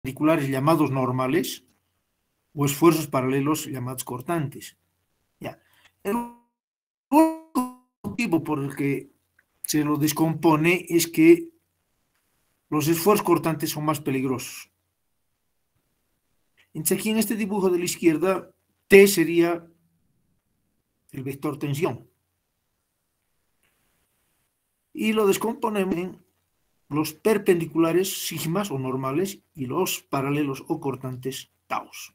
perpendiculares llamados normales o esfuerzos paralelos llamados cortantes. Ya. El motivo por el que se lo descompone es que los esfuerzos cortantes son más peligrosos. Entonces aquí en este dibujo de la izquierda, T sería el vector tensión. Y lo descomponemos en los perpendiculares sigmas o normales y los paralelos o cortantes taus.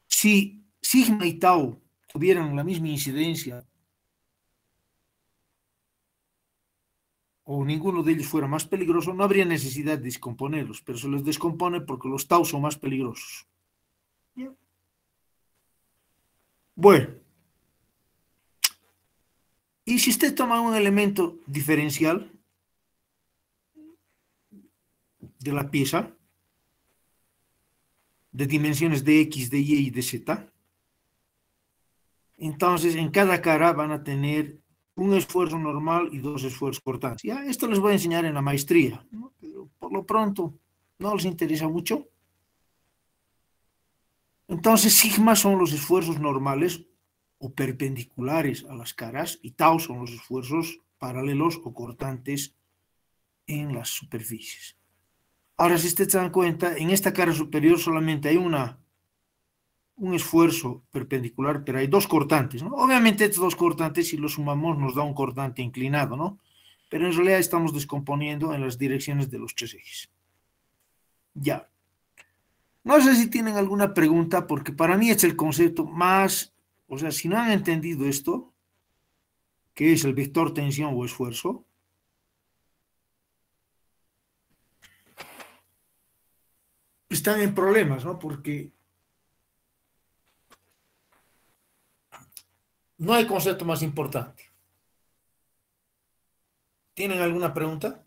Si sigma y tau tuvieran la misma incidencia o ninguno de ellos fuera más peligroso, no habría necesidad de descomponerlos, pero se los descompone porque los tau son más peligrosos. ¿Bien? Bueno, y si usted toma un elemento diferencial de la pieza, de dimensiones de X, de Y y de Z, entonces en cada cara van a tener un esfuerzo normal y dos esfuerzos cortantes. Ya, esto les voy a enseñar en la maestría, ¿no? Pero por lo pronto no les interesa mucho. Entonces, sigma son los esfuerzos normales o perpendiculares a las caras y tau son los esfuerzos paralelos o cortantes en las superficies. Ahora, si ustedes se dan cuenta, en esta cara superior solamente hay un esfuerzo perpendicular, pero hay dos cortantes, ¿no? Obviamente estos dos cortantes, si los sumamos, nos da un cortante inclinado, ¿no? Pero en realidad estamos descomponiendo en las direcciones de los tres ejes. Ya. No sé si tienen alguna pregunta, porque para mí es el concepto más, o sea, si no han entendido esto, que es el vector tensión o esfuerzo, están en problemas, ¿no? Porque no hay concepto más importante. ¿Tienen alguna pregunta?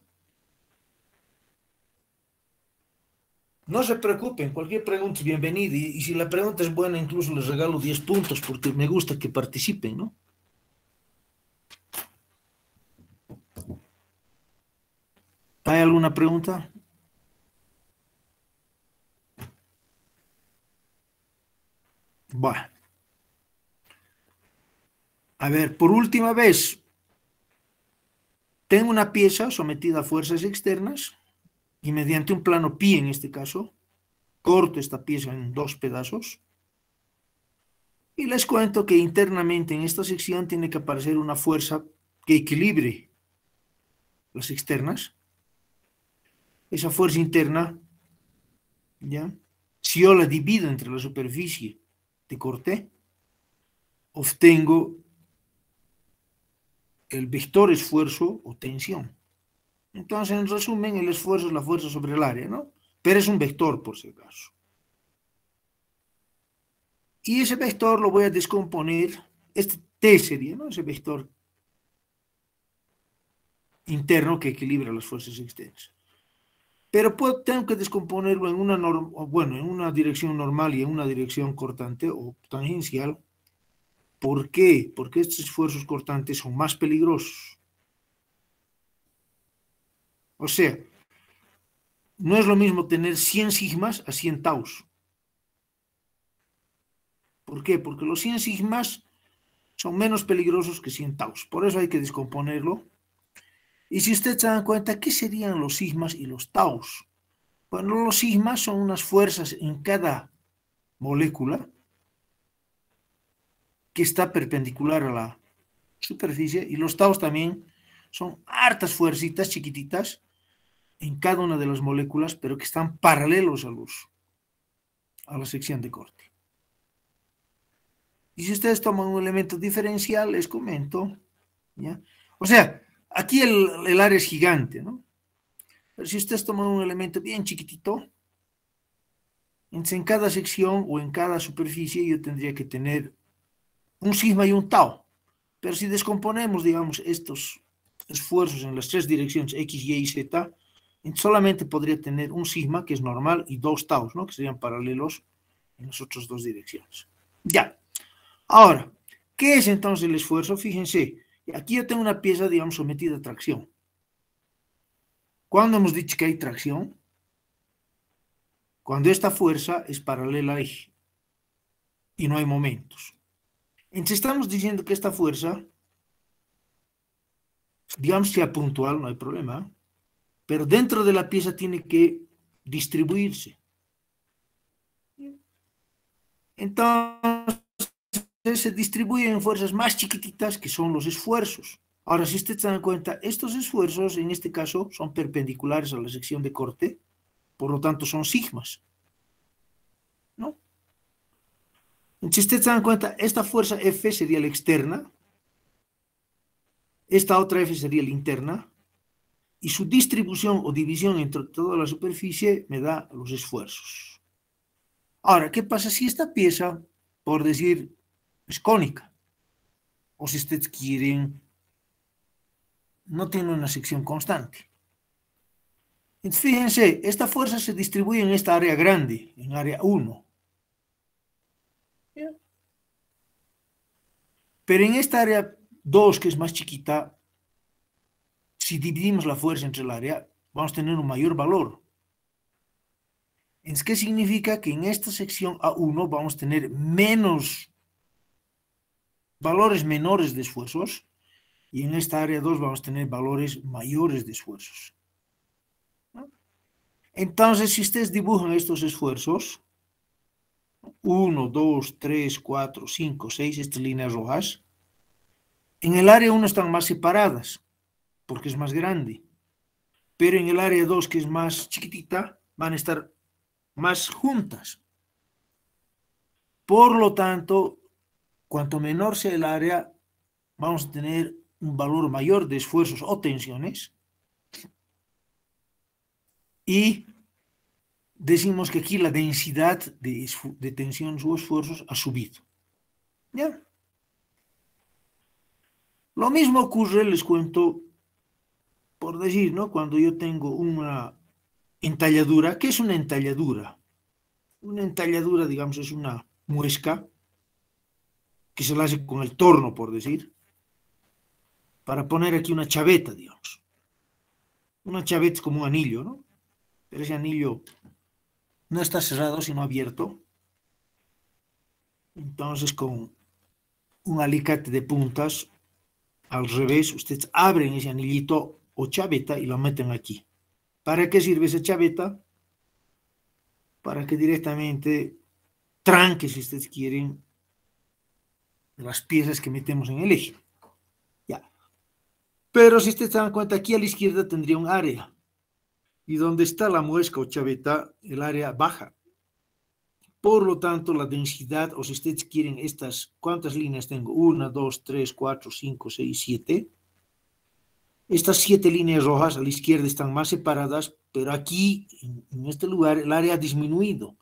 No se preocupen, cualquier pregunta es bienvenida. Y si la pregunta es buena, incluso les regalo 10 puntos porque me gusta que participen, ¿no? ¿Hay alguna pregunta? Bueno. A ver, por última vez, tengo una pieza sometida a fuerzas externas y mediante un plano pi en este caso, corto esta pieza en dos pedazos y les cuento que internamente en esta sección tiene que aparecer una fuerza que equilibre las externas. Esa fuerza interna, ¿ya? Si yo la divido entre la superficie de corte, obtengo el vector esfuerzo o tensión. Entonces, en resumen, el esfuerzo es la fuerza sobre el área, ¿no? Pero es un vector, por si acaso. Y ese vector lo voy a descomponer, este T sería, ¿no? Ese vector interno que equilibra las fuerzas externas. Pero tengo que descomponerlo en en una dirección normal y en una dirección cortante o tangencial. ¿Por qué? Porque estos esfuerzos cortantes son más peligrosos. O sea, no es lo mismo tener 100 sigmas a 100 taus. ¿Por qué? Porque los 100 sigmas son menos peligrosos que 100 taus. Por eso hay que descomponerlo. Y si ustedes se dan cuenta, ¿qué serían los sigmas y los taus? Bueno, los sigmas son unas fuerzas en cada molécula que está perpendicular a la superficie y los taus también son hartas fuercitas chiquititas en cada una de las moléculas, pero que están paralelos a la sección de corte. Y si ustedes toman un elemento diferencial, les comento, ¿ya? O sea, aquí el área es gigante, ¿no? Pero si ustedes toman un elemento bien chiquitito, entonces en cada sección o en cada superficie yo tendría que tener un sigma y un tau. Pero si descomponemos, digamos, estos esfuerzos en las tres direcciones X, Y y Z, solamente podría tener un sigma, que es normal, y dos taus, ¿no? Que serían paralelos en las otras dos direcciones. Ya. Ahora, ¿qué es entonces el esfuerzo? Fíjense, aquí yo tengo una pieza, digamos, sometida a tracción. ¿Cuándo hemos dicho que hay tracción? cuando esta fuerza es paralela al eje y no hay momentos. Entonces estamos diciendo que esta fuerza, digamos que sea puntual, no hay problema, pero dentro de la pieza tiene que distribuirse. Entonces se distribuyen en fuerzas más chiquititas, que son los esfuerzos. Ahora, si ustedes se dan cuenta, estos esfuerzos en este caso son perpendiculares a la sección de corte, por lo tanto son sigmas, ¿no? Si ustedes se dan cuenta, esta fuerza F sería la externa, esta otra F sería la interna, y su distribución o división entre toda la superficie me da los esfuerzos. Ahora, ¿qué pasa si esta pieza, por decir, es cónica? O si ustedes quieren, no tiene una sección constante. Entonces, fíjense, esta fuerza se distribuye en esta área grande, en área 1. Pero en esta área 2, que es más chiquita, si dividimos la fuerza entre el área, vamos a tener un mayor valor. Entonces, ¿qué significa? Que en esta sección A1 vamos a tener valores menores de esfuerzos, y en esta área 2 vamos a tener valores mayores de esfuerzos. Entonces, si ustedes dibujan estos esfuerzos, 1, 2, 3, 4, 5, 6, estas líneas rojas, en el área 1 están más separadas, porque es más grande. Pero en el área 2, que es más chiquitita, van a estar más juntas. Por lo tanto, cuanto menor sea el área, vamos a tener un valor mayor de esfuerzos o tensiones. Y decimos que aquí la densidad de tensiones o esfuerzos ha subido. ¿Ya? Lo mismo ocurre, les cuento, por decir, ¿no? Cuando yo tengo una entalladura. ¿Qué es una entalladura? Una entalladura, digamos, es una muesca que se la hace con el torno, por decir, para poner aquí una chaveta, digamos. Una chaveta es como un anillo, ¿no? Pero ese anillo no está cerrado, sino abierto. Entonces, con un alicate de puntas, al revés, ustedes abren ese anillito o chaveta y lo meten aquí. ¿Para qué sirve esa chaveta? Para que directamente tranque, si ustedes quieren, las piezas que metemos en el eje. Ya. Pero si ustedes se dan cuenta, aquí a la izquierda tendría un área. Y donde está la muesca o chaveta, el área baja. Por lo tanto, la densidad, o si ustedes quieren ¿cuántas líneas tengo? 1, 2, 3, 4, 5, 6, 7. Estas 7 líneas rojas a la izquierda están más separadas, pero aquí, en este lugar, el área ha disminuido.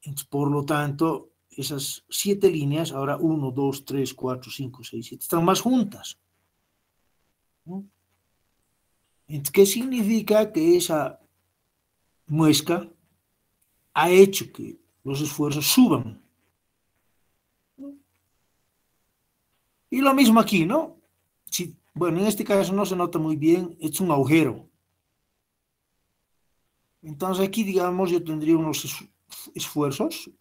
Entonces, por lo tanto, esas 7 líneas, ahora 1, 2, 3, 4, 5, 6, 7, están más juntas. ¿No? Entonces, ¿qué significa? Que esa muesca ha hecho que los esfuerzos suban. Y lo mismo aquí, ¿no? Bueno, en este caso no se nota muy bien, es un agujero. Entonces aquí, digamos, yo tendría unos esfuerzos,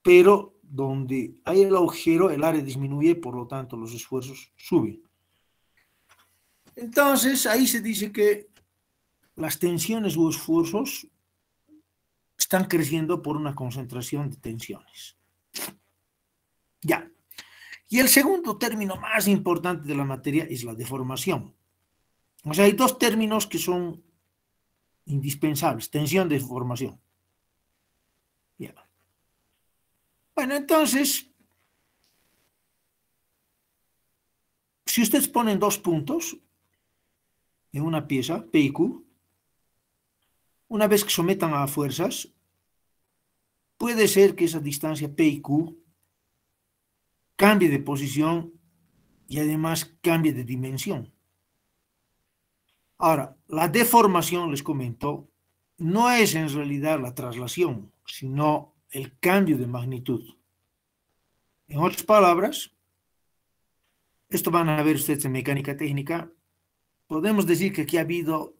pero donde hay el agujero, el área disminuye, por lo tanto los esfuerzos suben. Entonces ahí se dice que las tensiones o esfuerzos están creciendo por una concentración de tensiones. Ya. Y el segundo término más importante de la materia es la deformación. O sea, hay dos términos que son indispensables: tensión, deformación. Ya. Bueno, entonces, si ustedes ponen dos puntos en una pieza, P y Q, una vez que sometan a fuerzas, puede ser que esa distancia P y Q cambie de posición y además cambie de dimensión. Ahora, la deformación, les comento, no es en realidad la traslación, sino el cambio de magnitud. En otras palabras, esto van a ver ustedes en mecánica técnica, podemos decir que aquí ha habido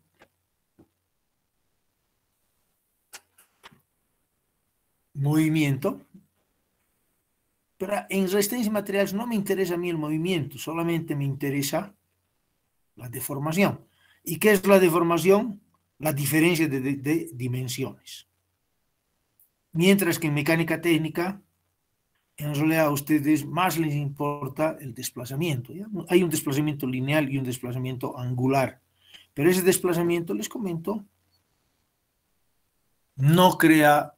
movimiento, pero en resistencia de materiales no me interesa a mí el movimiento, solamente me interesa la deformación. ¿Y qué es la deformación? La diferencia de dimensiones. Mientras que en mecánica técnica, en realidad a ustedes más les importa el desplazamiento. ¿Ya? Hay un desplazamiento lineal y un desplazamiento angular. Pero ese desplazamiento, les comento, no crea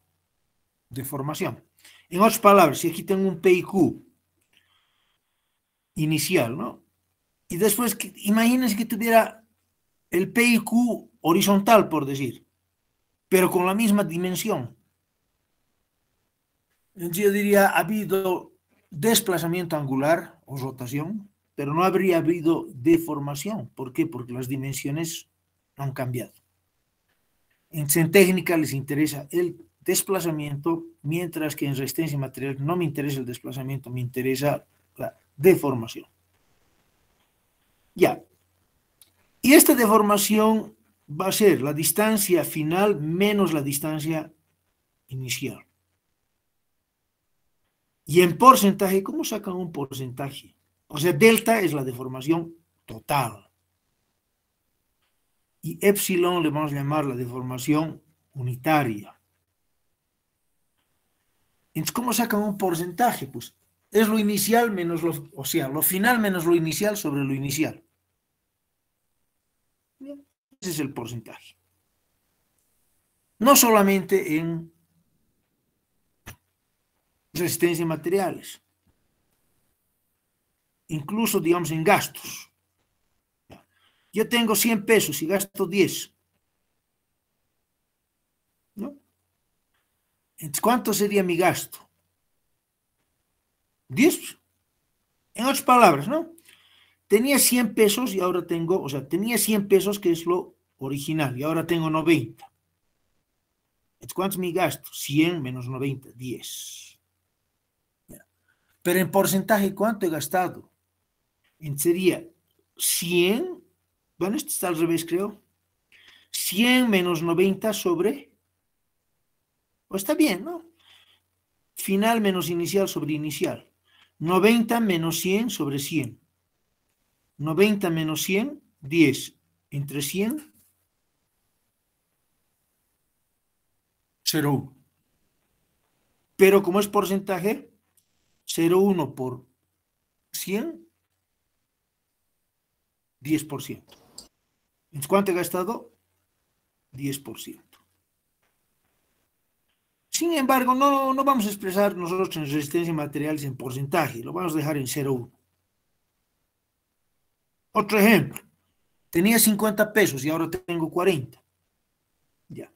deformación. En otras palabras, si aquí tengo un P y Q inicial, ¿no? Y después, imagínense que tuviera el P y Q horizontal, por decir, pero con la misma dimensión. Entonces yo diría, ha habido desplazamiento angular o rotación, pero no habría habido deformación. ¿Por qué? Porque las dimensiones han cambiado. En técnica les interesa el desplazamiento, mientras que en resistencia material no me interesa el desplazamiento, me interesa la deformación. Ya. Y esta deformación va a ser la distancia final menos la distancia inicial. Y en porcentaje, ¿cómo sacan un porcentaje? O sea, delta es la deformación total. Y epsilon le vamos a llamar la deformación unitaria. Entonces, ¿cómo sacan un porcentaje? Pues es lo inicial menos o sea, lo final menos lo inicial sobre lo inicial. Ese es el porcentaje. No solamente en resistencia de materiales, incluso, digamos, en gastos. Yo tengo 100 pesos y gasto 10. ¿No? Entonces, ¿cuánto sería mi gasto? 10. En otras palabras, ¿no? Tenía 100 pesos y ahora tengo, o sea, tenía 100 pesos, que es lo original, y ahora tengo 90. Entonces, ¿cuánto es mi gasto? 100 menos 90, 10. Pero en porcentaje, ¿cuánto he gastado? Sería 100, bueno, esto está al revés, creo. 100 menos 90 sobre, o está bien, ¿no? Final menos inicial sobre inicial. 90 menos 100 sobre 100. 90 menos 100, 10. Entre 100, 0,1. Pero como es porcentaje, 0,1 por 100, 10%. Entonces, ¿cuánto he gastado? 10%. Sin embargo, no vamos a expresar nosotros en resistencia de materiales en porcentaje, lo vamos a dejar en 0,1. Otro ejemplo, tenía 50 pesos y ahora tengo 40. Ya.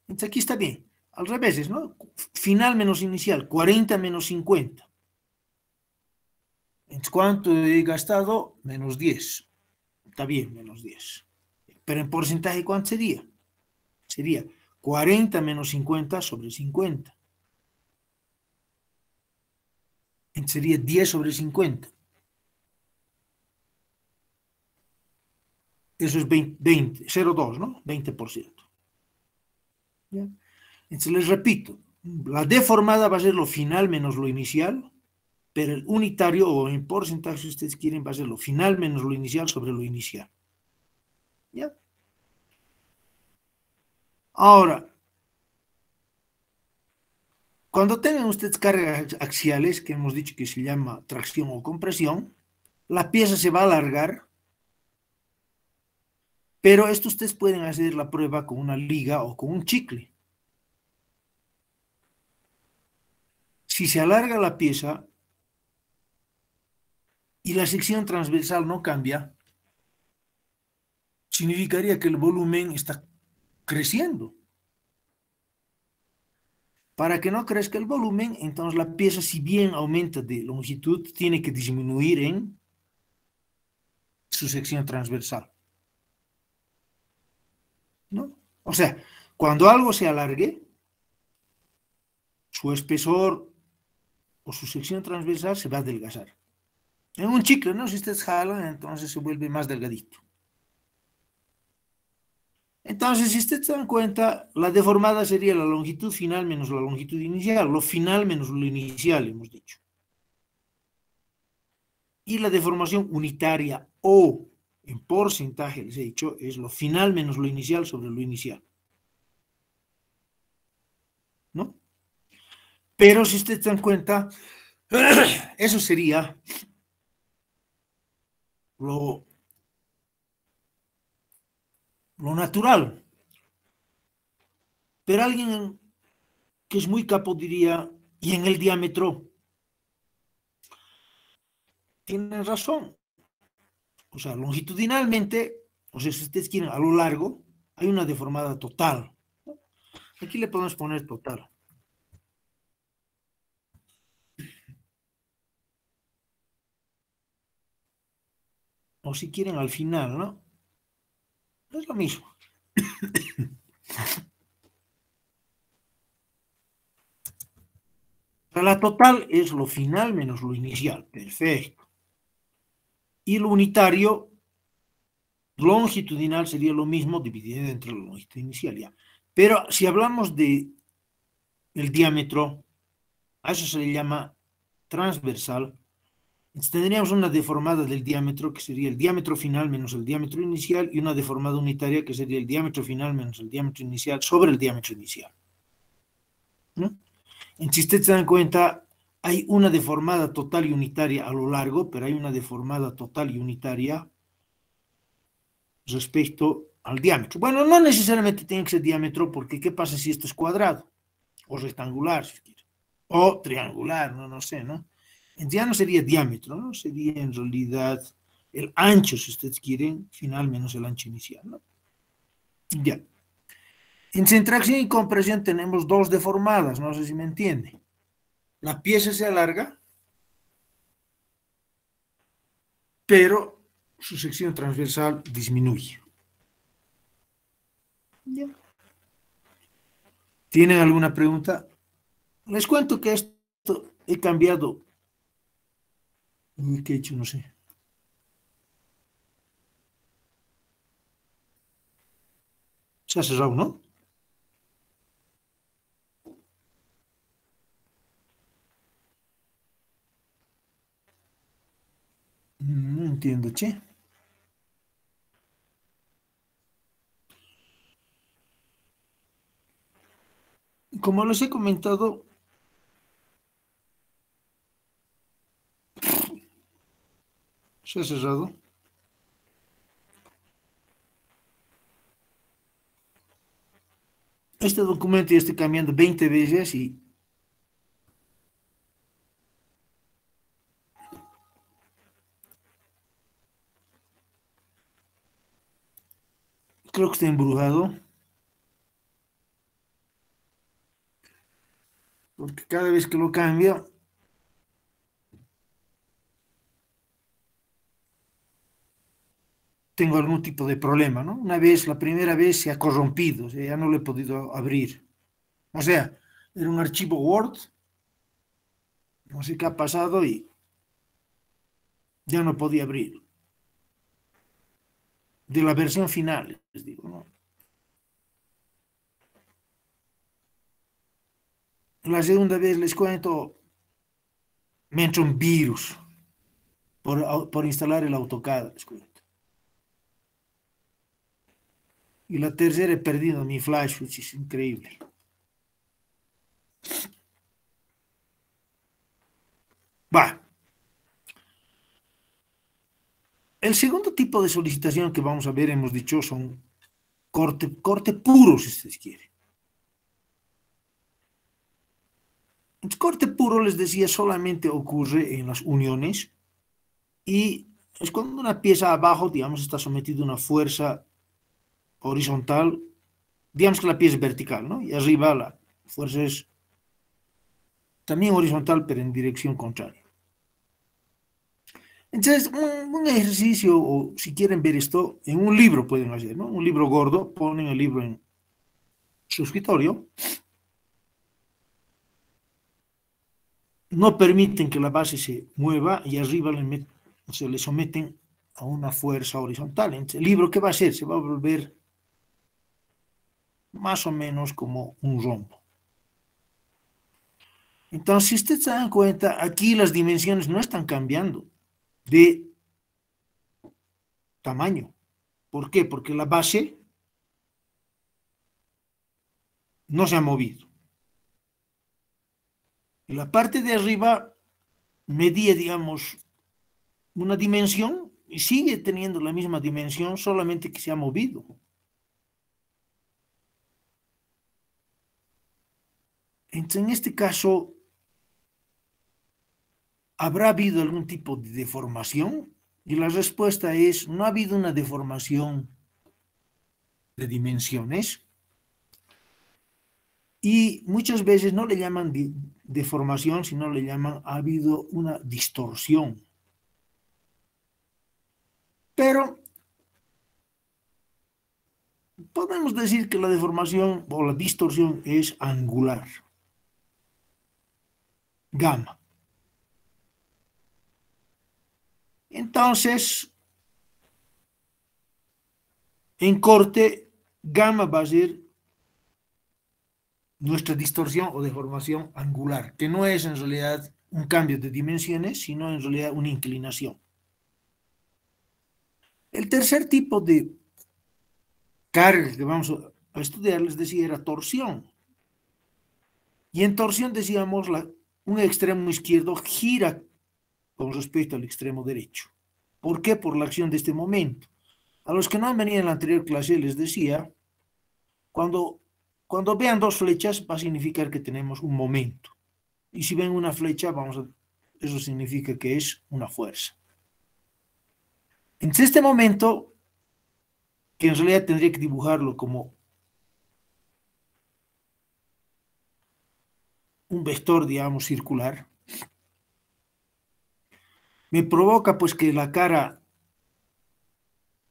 Entonces aquí está bien. Al revés, ¿no? Final menos inicial, 40 menos 50. Entonces, ¿cuánto he gastado? Menos 10. Está bien, menos 10. Pero en porcentaje, ¿cuánto sería? Sería 40 menos 50 sobre 50. Entonces sería 10 sobre 50. Eso es 20, 0,2, ¿no? 20%. ¿Ya? Entonces les repito, la deformada va a ser lo final menos lo inicial, pero el unitario o en porcentaje, si ustedes quieren, va a ser lo final menos lo inicial sobre lo inicial. ¿Ya? Ahora, cuando tengan ustedes cargas axiales, que hemos dicho que se llama tracción o compresión, la pieza se va a alargar, pero esto ustedes pueden hacer la prueba con una liga o con un chicle. Si se alarga la pieza y la sección transversal no cambia, significaría que el volumen está creciendo. Para que no crezca el volumen, entonces la pieza, si bien aumenta de longitud, tiene que disminuir en su sección transversal. ¿No? O sea, cuando algo se alargue, su espesor o su sección transversal se va a adelgazar. En un chicle, ¿no? Si ustedes jalan, entonces se vuelve más delgadito. Entonces, si ustedes se dan cuenta, la deformada sería la longitud final menos la longitud inicial, lo final menos lo inicial, hemos dicho. Y la deformación unitaria o en porcentaje, les he dicho, es lo final menos lo inicial sobre lo inicial. ¿No? Pero si ustedes se dan cuenta, eso sería lo natural. Pero alguien que es muy capo diría, y en el diámetro, tienen razón. O sea, longitudinalmente, o sea, si ustedes quieren, a lo largo, hay una deformada total. Aquí le podemos poner total. O si quieren al final, ¿no? No es lo mismo. La total es lo final menos lo inicial. Perfecto. Y lo unitario, longitudinal, sería lo mismo dividido entre la longitud inicial. Ya. Pero si hablamos de el diámetro, a eso se le llama transversal. Entonces tendríamos una deformada del diámetro, que sería el diámetro final menos el diámetro inicial, y una deformada unitaria, que sería el diámetro final menos el diámetro inicial sobre el diámetro inicial. ¿No? Si ustedes se dan cuenta, hay una deformada total y unitaria a lo largo, pero hay una deformada total y unitaria respecto al diámetro. Bueno, no necesariamente tiene que ser diámetro, porque ¿qué pasa si esto es cuadrado? O rectangular, si quiere. O triangular, no sé, ¿no? Ya no sería diámetro, ¿no? Sería en realidad el ancho, si ustedes quieren, final menos el ancho inicial, ¿no? Ya. En centración y compresión tenemos dos deformadas, no sé si me entiende. La pieza se alarga, pero su sección transversal disminuye. Ya. ¿Tienen alguna pregunta? Les cuento que esto he cambiado. ¿Qué he hecho? No sé. Se ha cerrado, ¿no? No entiendo, che. Como les he comentado, se ha cerrado. Este documento ya estoy cambiando 20 veces y creo que está embrujado, porque cada vez que lo cambio, tengo algún tipo de problema, ¿no? Una vez, la primera vez se ha corrompido, o sea, ya no lo he podido abrir. O sea, era un archivo Word, no sé qué ha pasado y ya no podía abrir. De la versión final, les digo, ¿no? La segunda vez les cuento, me entró un virus por instalar el AutoCAD, les cuento. Y la tercera he perdido mi flash, which es increíble. Va. El segundo tipo de solicitación que vamos a ver, hemos dicho, son corte puro, si ustedes quieren. El corte puro, les decía, solamente ocurre en las uniones y es cuando una pieza abajo, digamos, está sometida a una fuerza horizontal, digamos que la pieza es vertical, ¿no? Y arriba la fuerza es también horizontal, pero en dirección contraria. Entonces, un ejercicio, o si quieren ver esto, en un libro pueden hacer, ¿no? Un libro gordo, ponen el libro en su escritorio, no permiten que la base se mueva y arriba se le someten a una fuerza horizontal. Entonces, el libro, ¿qué va a hacer? Se va a volver más o menos como un rombo. Entonces, si ustedes se dan cuenta, aquí las dimensiones no están cambiando de tamaño. ¿Por qué? Porque la base no se ha movido. En la parte de arriba medía, digamos, una dimensión y sigue teniendo la misma dimensión, solamente que se ha movido. Entonces, en este caso, ¿habrá habido algún tipo de deformación? Y la respuesta es, no ha habido una deformación de dimensiones y muchas veces no le llaman deformación, sino le llaman, ha habido una distorsión. Pero podemos decir que la deformación o la distorsión es angular, gamma. Entonces, en corte, gamma va a ser nuestra distorsión o deformación angular, que no es en realidad un cambio de dimensiones, sino en realidad una inclinación. El tercer tipo de carga que vamos a estudiar, les decía, era torsión. Y en torsión decíamos, un extremo izquierdo gira con respecto al extremo derecho. ¿Por qué? Por la acción de este momento. A los que no han venido en la anterior clase les decía, cuando, cuando vean dos flechas va a significar que tenemos un momento. Y si ven una flecha, eso significa que es una fuerza. Entonces este momento, que en realidad tendría que dibujarlo como un vector, digamos, circular, me provoca pues que la cara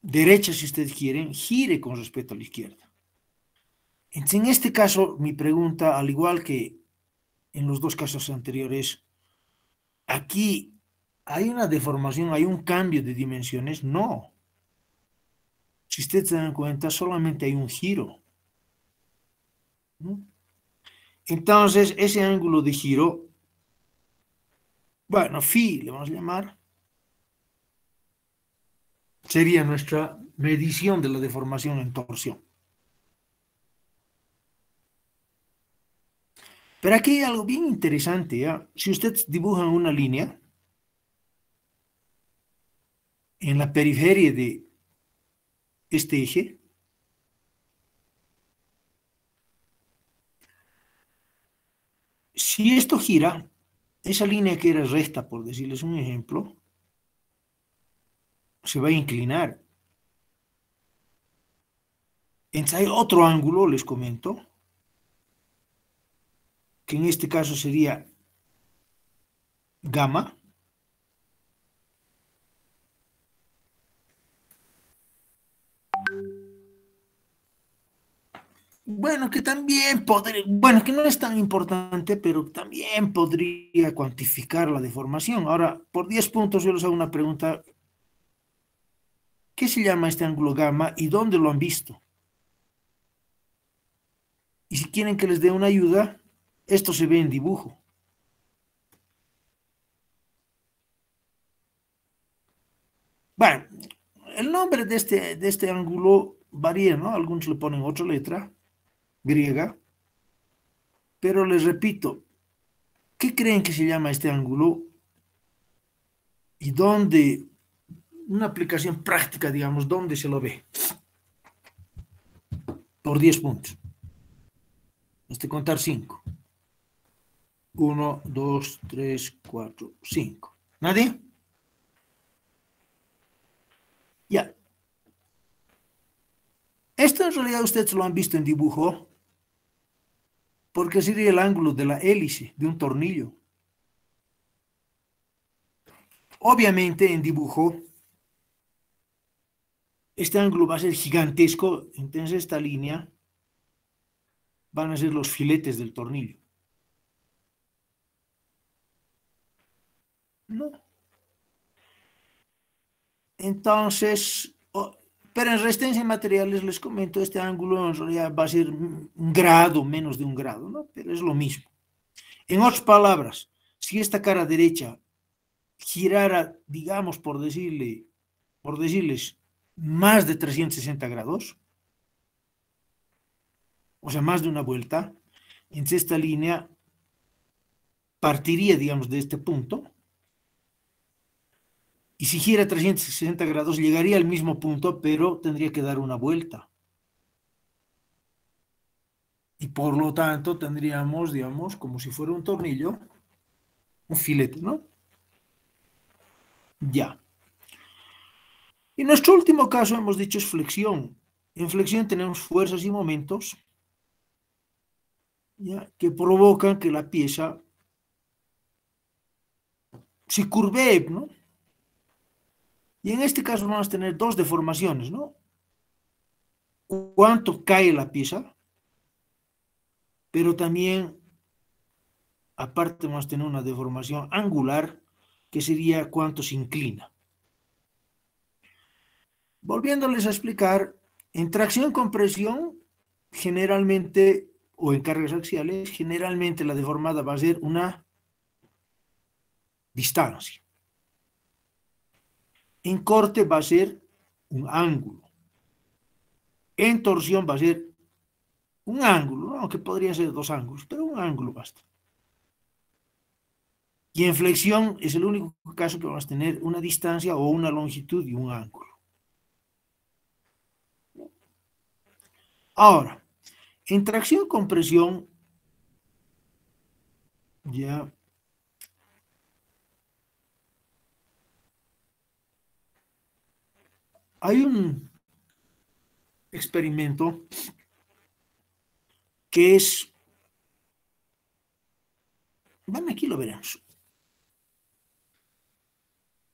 derecha, si ustedes quieren, gire con respecto a la izquierda. Entonces, en este caso, mi pregunta, al igual que en los dos casos anteriores, aquí hay una deformación, hay un cambio de dimensiones. No. Si ustedes se dan cuenta, solamente hay un giro, ¿no? Entonces, ese ángulo de giro, bueno, phi le vamos a llamar, sería nuestra medición de la deformación en torsión. Pero aquí hay algo bien interesante, ¿ya? Si ustedes dibujan una línea en la periferia de este eje, si esto gira, esa línea que era recta, por decirles un ejemplo, se va a inclinar. Entonces hay otro ángulo, les comento, que en este caso sería gamma. Bueno, que también podría, bueno, que no es tan importante, pero también podría cuantificar la deformación. Ahora, por 10 puntos yo les hago una pregunta. ¿Qué se llama este ángulo gamma y dónde lo han visto? Y si quieren que les dé una ayuda, esto se ve en dibujo. Bueno, el nombre de este ángulo varía, ¿no? Algunos le ponen otra letra griega, pero les repito, ¿qué creen que se llama este ángulo? ¿Y dónde, una aplicación práctica, digamos, dónde se lo ve? Por 10 puntos. Hasta contar 5. 1, 2, 3, 4, 5. ¿Nadie? Ya. Esto en realidad ustedes lo han visto en dibujo, porque sería el ángulo de la hélice de un tornillo. Obviamente en dibujo, este ángulo va a ser gigantesco, entonces esta línea van a ser los filetes del tornillo. No. Entonces, Pero en resistencia en materiales, les comento, este ángulo en realidad va a ser un grado, menos de un grado, ¿no? Pero es lo mismo. En otras palabras, si esta cara derecha girara, digamos, por decirles, más de 360 grados, o sea, más de una vuelta, entonces esta línea partiría, digamos, de este punto, y si gira 360 grados, llegaría al mismo punto, pero tendría que dar una vuelta. Y por lo tanto tendríamos, digamos, como si fuera un tornillo, un filete, ¿no? Ya. Y nuestro último caso, hemos dicho, es flexión. En flexión tenemos fuerzas y momentos, ¿ya?, que provocan que la pieza se curvee, ¿no? Y en este caso vamos a tener dos deformaciones, ¿no? Cuánto cae la pieza, pero también, aparte, vamos a tener una deformación angular, que sería cuánto se inclina. Volviéndoles a explicar, en tracción con presión, generalmente, o en cargas axiales, generalmente la deformada va a ser una distancia. En corte va a ser un ángulo. En torsión va a ser un ángulo, ¿no?, aunque podría ser dos ángulos, pero un ángulo basta. Y en flexión es el único caso que vamos a tener una distancia o una longitud y un ángulo. Ahora, en tracción con presión, ya hay un experimento que es, bueno, aquí lo veremos,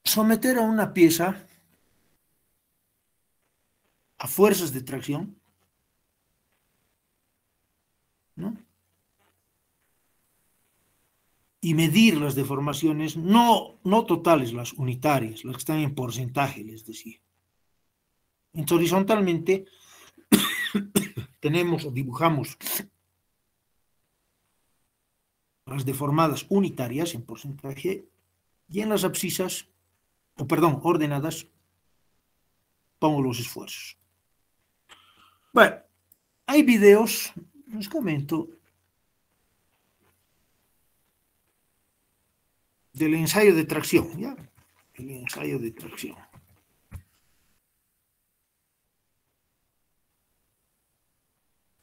someter a una pieza a fuerzas de tracción, ¿no?, y medir las deformaciones, no totales, las unitarias, las que están en porcentaje, les decía. Entonces, horizontalmente tenemos o dibujamos las deformadas unitarias en porcentaje, y en las abscisas, o perdón, ordenadas, pongo los esfuerzos. Bueno, hay videos, les comento, del ensayo de tracción, ¿ya? El ensayo de tracción.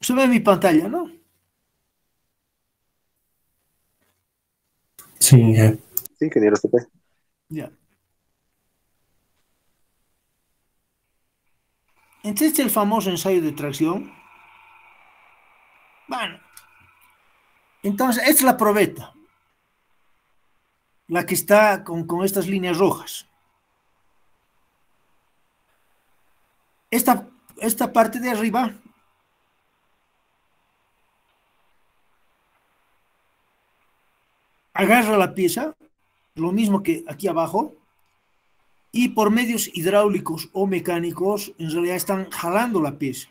Se ve en mi pantalla, ¿no? Sí, Sí, ingeniero CP. Ya. Entonces, el famoso ensayo de tracción. Bueno, entonces, esta es la probeta, la que está con estas líneas rojas. Esta parte de arriba agarra la pieza, lo mismo que aquí abajo, y por medios hidráulicos o mecánicos, en realidad están jalando la pieza.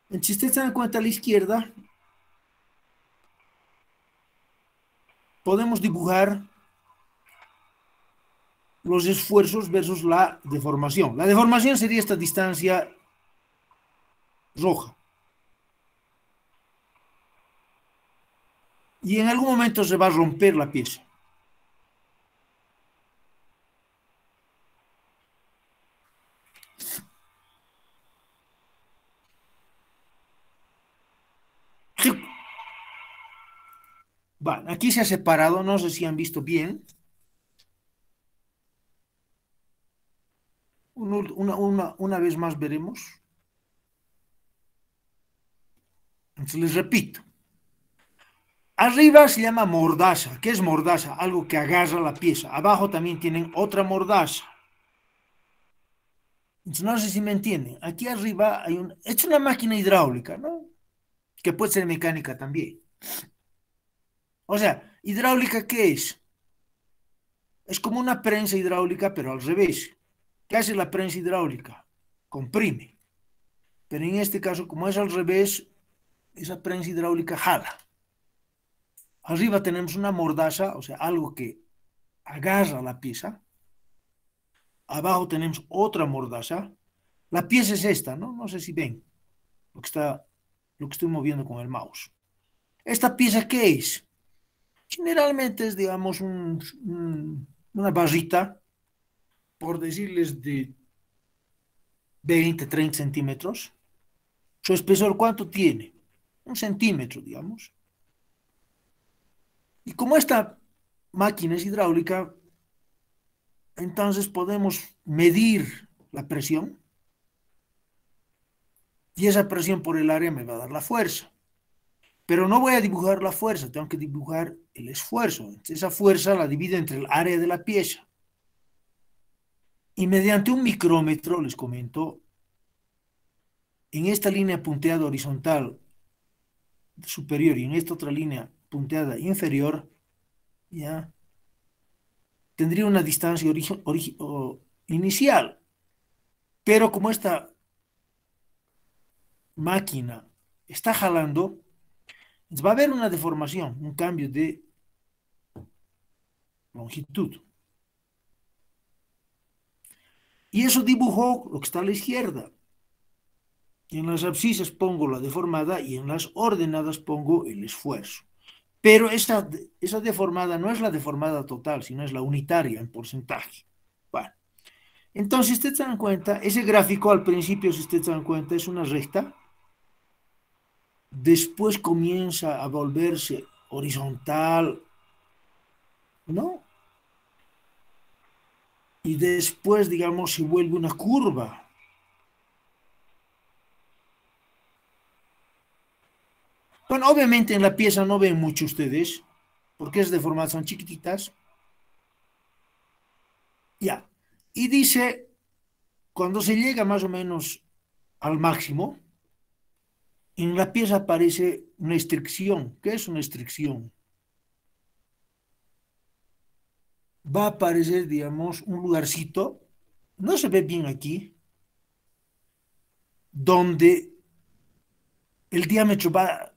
Entonces, si ustedes se dan cuenta, a la izquierda podemos dibujar los esfuerzos versus la deformación. La deformación sería esta distancia roja. Y en algún momento se va a romper la pieza. Bueno, aquí se ha separado, no sé si han visto bien. Una vez más veremos. Entonces les repito. Arriba se llama mordaza. ¿Qué es mordaza? Algo que agarra la pieza. Abajo también tienen otra mordaza. Entonces, no sé si me entienden. Aquí arriba hay es una máquina hidráulica, ¿no? Que puede ser mecánica también. O sea, hidráulica, ¿qué es? Es como una prensa hidráulica, pero al revés. ¿Qué hace la prensa hidráulica? Comprime. Pero en este caso, como es al revés, esa prensa hidráulica jala. Arriba tenemos una mordaza, o sea, algo que agarra la pieza. Abajo tenemos otra mordaza. La pieza es esta, ¿no? No sé si ven lo que estoy moviendo con el mouse. ¿Esta pieza qué es? Generalmente es, digamos, una barrita, por decirles, de 20, 30 centímetros. ¿Su espesor cuánto tiene? 1 centímetro, digamos. Y como esta máquina es hidráulica, entonces podemos medir la presión y esa presión por el área me va a dar la fuerza. Pero no voy a dibujar la fuerza, tengo que dibujar el esfuerzo. Entonces, esa fuerza la divido entre el área de la pieza. Y mediante un micrómetro, les comento, en esta línea punteada horizontal superior y en esta otra línea punteada inferior, ya tendría una distancia inicial. Pero como esta máquina está jalando, va a haber una deformación, un cambio de longitud. Y eso dibujó lo que está a la izquierda. En las abscisas pongo la deformada y en las ordenadas pongo el esfuerzo. Pero esa deformada no es la deformada total, sino es la unitaria en porcentaje. Bueno, entonces, si ustedes se dan cuenta, ese gráfico al principio, si ustedes se dan cuenta, es una recta. Después comienza a volverse horizontal, ¿no? Y después, digamos, se vuelve una curva. Bueno, obviamente en la pieza no ven mucho ustedes, porque es deformada, son chiquititas. Ya. Y dice, cuando se llega más o menos al máximo, en la pieza aparece una estricción. ¿Qué es una estricción? Va a aparecer, digamos, un lugarcito, no se ve bien aquí, donde el diámetro va a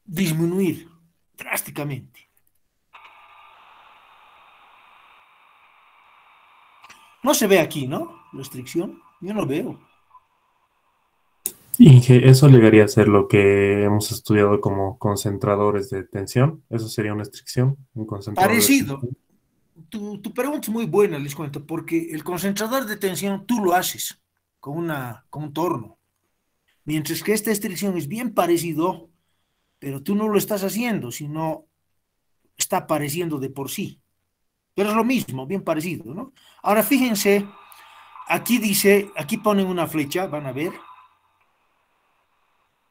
disminuir drásticamente. No se ve aquí, ¿no? La restricción. Yo no veo. Y que eso llegaría a ser lo que hemos estudiado como concentradores de tensión. Eso sería una estricción, un concentrador de Parecido. tensión. Tu pregunta es muy buena, les cuento, porque el concentrador de tensión tú lo haces con un torno. Mientras que esta estricción es bien parecido, pero tú no lo estás haciendo, sino está apareciendo de por sí. Pero es lo mismo, bien parecido, ¿no? Ahora fíjense, aquí dice, aquí ponen una flecha, van a ver,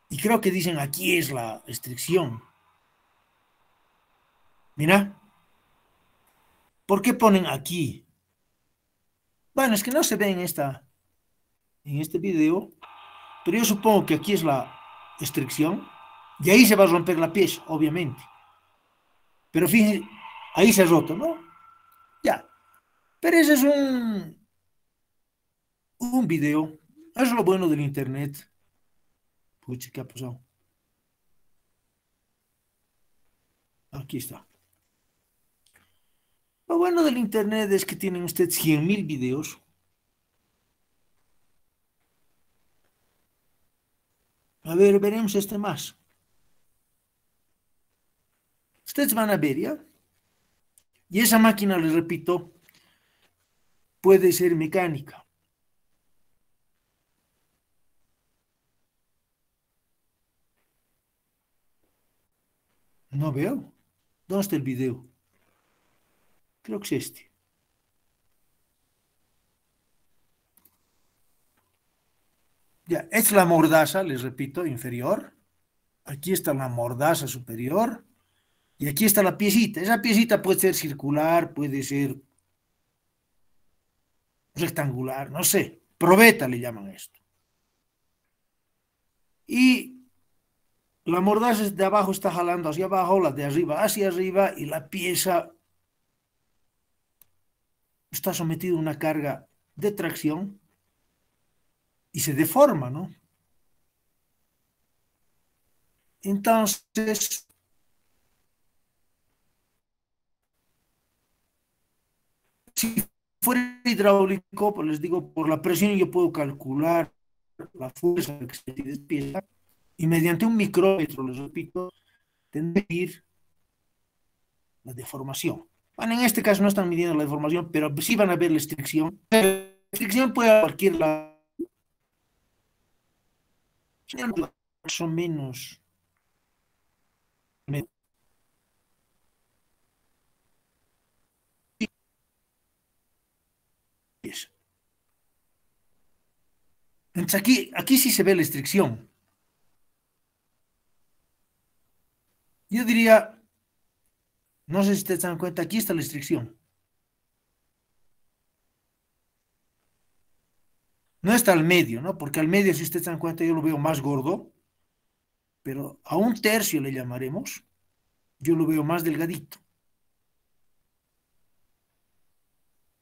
y creo que dicen aquí es la restricción. Mira, ¿por qué ponen aquí? Bueno, es que no se ve en este video, pero yo supongo que aquí es la restricción, y ahí se va a romper la pieza, obviamente. Pero fíjense, ahí se ha roto, ¿no? Ya. Pero ese es un video. Es lo bueno del internet. Pucha, ¿qué ha pasado? Aquí está. Lo bueno del internet es que tienen ustedes 100.000 videos. A ver, veremos este más. Ustedes van a ver, ¿ya? Y esa máquina, les repito, puede ser mecánica. No veo. ¿Dónde está el video? Creo que es este. Ya, es la mordaza, les repito, inferior. Aquí está la mordaza superior. Y aquí está la piecita. Esa piecita puede ser circular, puede ser rectangular, no sé. Probeta le llaman esto. Y la mordaza de abajo está jalando hacia abajo, la de arriba hacia arriba, y la pieza está sometida a una carga de tracción y se deforma, ¿no? Entonces, si fuera hidráulico, pues les digo, por la presión yo puedo calcular la fuerza que se despierta y mediante un micrómetro, les repito, tendré que medir la deformación. Bueno, en este caso no están midiendo la deformación, pero sí van a ver la estricción. La estricción puede a cualquier lado, más o menos. Entonces aquí sí se ve la estricción. Yo diría, no sé si ustedes se dan cuenta, aquí está la estricción. No está al medio, ¿no? Porque al medio, si ustedes se dan cuenta, yo lo veo más gordo, pero a un tercio le llamaremos, yo lo veo más delgadito.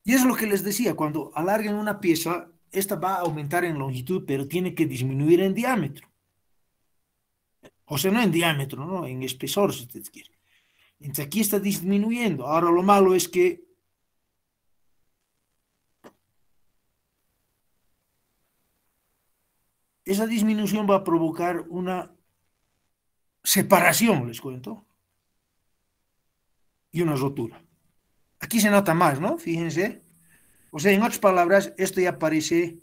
Y es lo que les decía, cuando alarguen una pieza, esta va a aumentar en longitud, pero tiene que disminuir en diámetro. O sea, no en diámetro, ¿no? En espesor, si ustedes quieren. Entonces aquí está disminuyendo. Ahora lo malo es que esa disminución va a provocar una separación, les cuento, y una rotura. Aquí se nota más, ¿no? Fíjense. O sea, en otras palabras, esto ya parece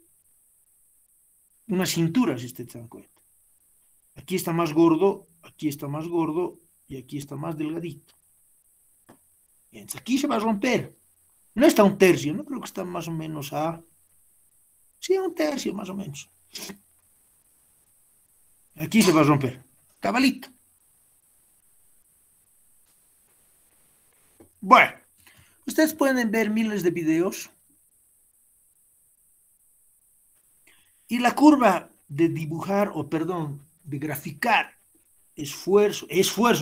una cintura, si ustedes se dan cuenta. Aquí está más gordo y aquí está más delgadito. Entonces aquí se va a romper. No está a un tercio, no creo que está más o menos a... Sí, a un tercio más o menos. Aquí se va a romper. Cabalito. Bueno, ustedes pueden ver miles de videos y la curva de dibujar, o perdón, de graficar esfuerzo,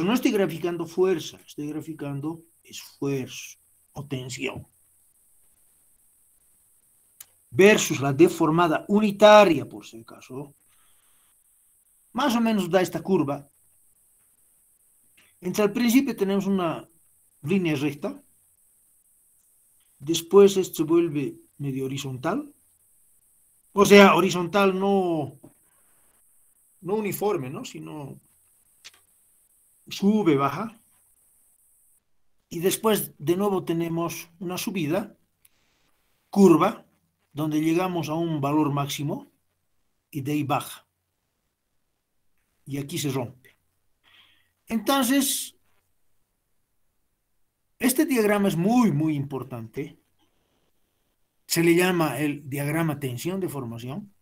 no estoy graficando fuerza, estoy graficando esfuerzo o tensión, versus la deformada unitaria, por si acaso, más o menos da esta curva. Entonces al principio tenemos una línea recta, después esto se vuelve medio horizontal, o sea, horizontal no uniforme, ¿no? Sino sube, baja, y después de nuevo tenemos una subida, curva, donde llegamos a un valor máximo y de ahí baja. Y aquí se rompe. Entonces, este diagrama es muy, muy importante. Se le llama el diagrama tensión de formación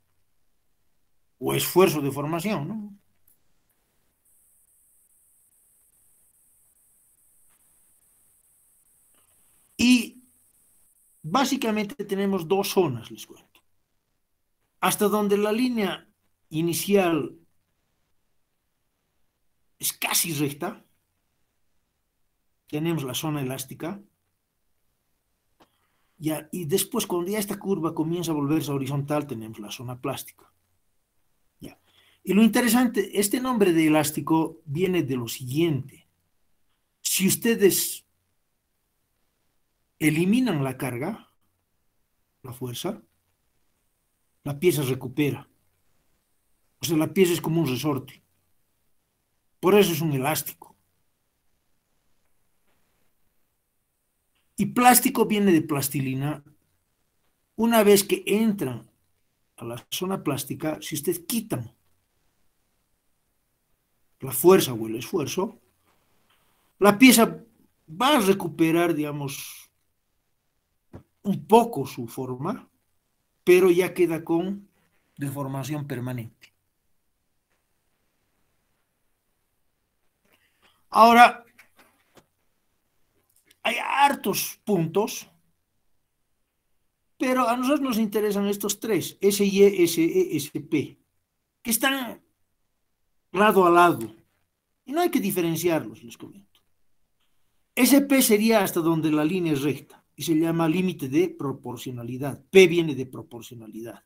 o esfuerzo de formación, ¿no? Y básicamente tenemos dos zonas, les cuento. Hasta donde la línea inicial es casi recta, tenemos la zona elástica, ya, y después cuando ya esta curva comienza a volverse horizontal, tenemos la zona plástica. Ya. Y lo interesante, este nombre de elástico viene de lo siguiente. Si ustedes eliminan la carga, la fuerza, la pieza recupera. O sea, la pieza es como un resorte. Por eso es un elástico. Y plástico viene de plastilina. Una vez que entran a la zona plástica, si ustedes quitan la fuerza o el esfuerzo, la pieza va a recuperar, digamos, un poco su forma, pero ya queda con deformación permanente. Ahora, hay hartos puntos, pero a nosotros nos interesan estos tres, SY, SE, SP, que están lado a lado. Y no hay que diferenciarlos, les comento. SP sería hasta donde la línea es recta. y se llama límite de proporcionalidad. P viene de proporcionalidad.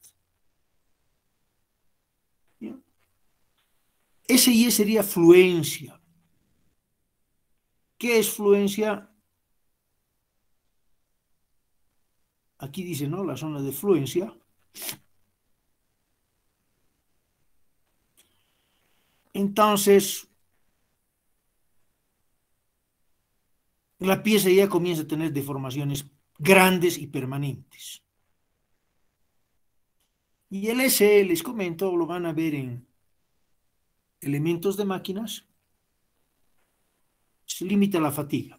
¿Bien? SY sería fluencia. ¿Qué es fluencia? Aquí dice, ¿no? La zona de fluencia. Entonces, la pieza ya comienza a tener deformaciones grandes y permanentes. Y el S, les comento, lo van a ver en elementos de máquinas. Se limita a la fatiga.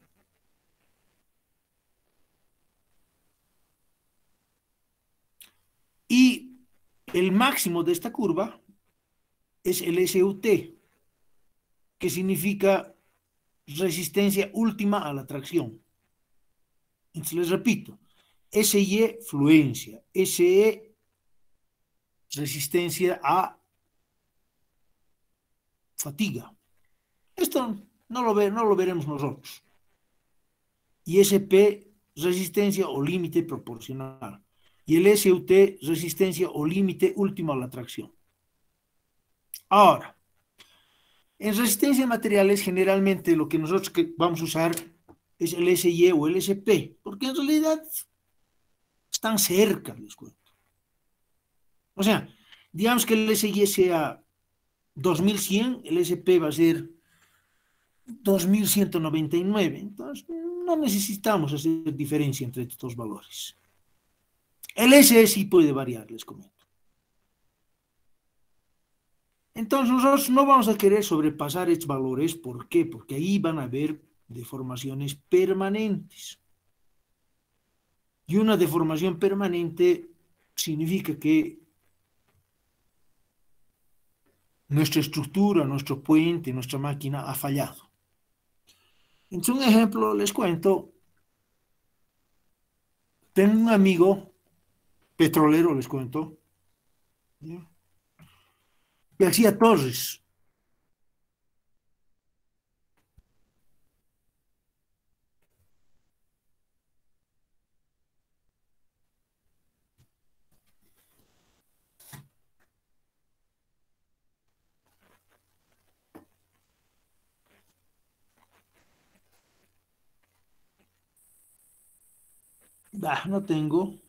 Y el máximo de esta curva es el SUT, que significa resistencia última a la tracción. Entonces les repito, SY fluencia, SE resistencia a fatiga. Esto no lo veremos nosotros. Y SP resistencia o límite proporcional. Y el SUT resistencia o límite último a la tracción. Ahora, en resistencia a materiales generalmente lo que nosotros vamos a usar es el SY o el SP, porque en realidad están cerca, les cuento. O sea, digamos que el SY sea 2100, el SP va a ser 2199, entonces no necesitamos hacer diferencia entre estos valores. El SE sí puede variar, les comento. Entonces nosotros no vamos a querer sobrepasar estos valores, ¿por qué? Porque ahí van a haber deformaciones permanentes. Y una deformación permanente significa que nuestra estructura, nuestro puente, nuestra máquina ha fallado. Entonces, un ejemplo, les cuento. Tengo un amigo petrolero, les cuento, ¿ya? Que hacía torres. No tengo.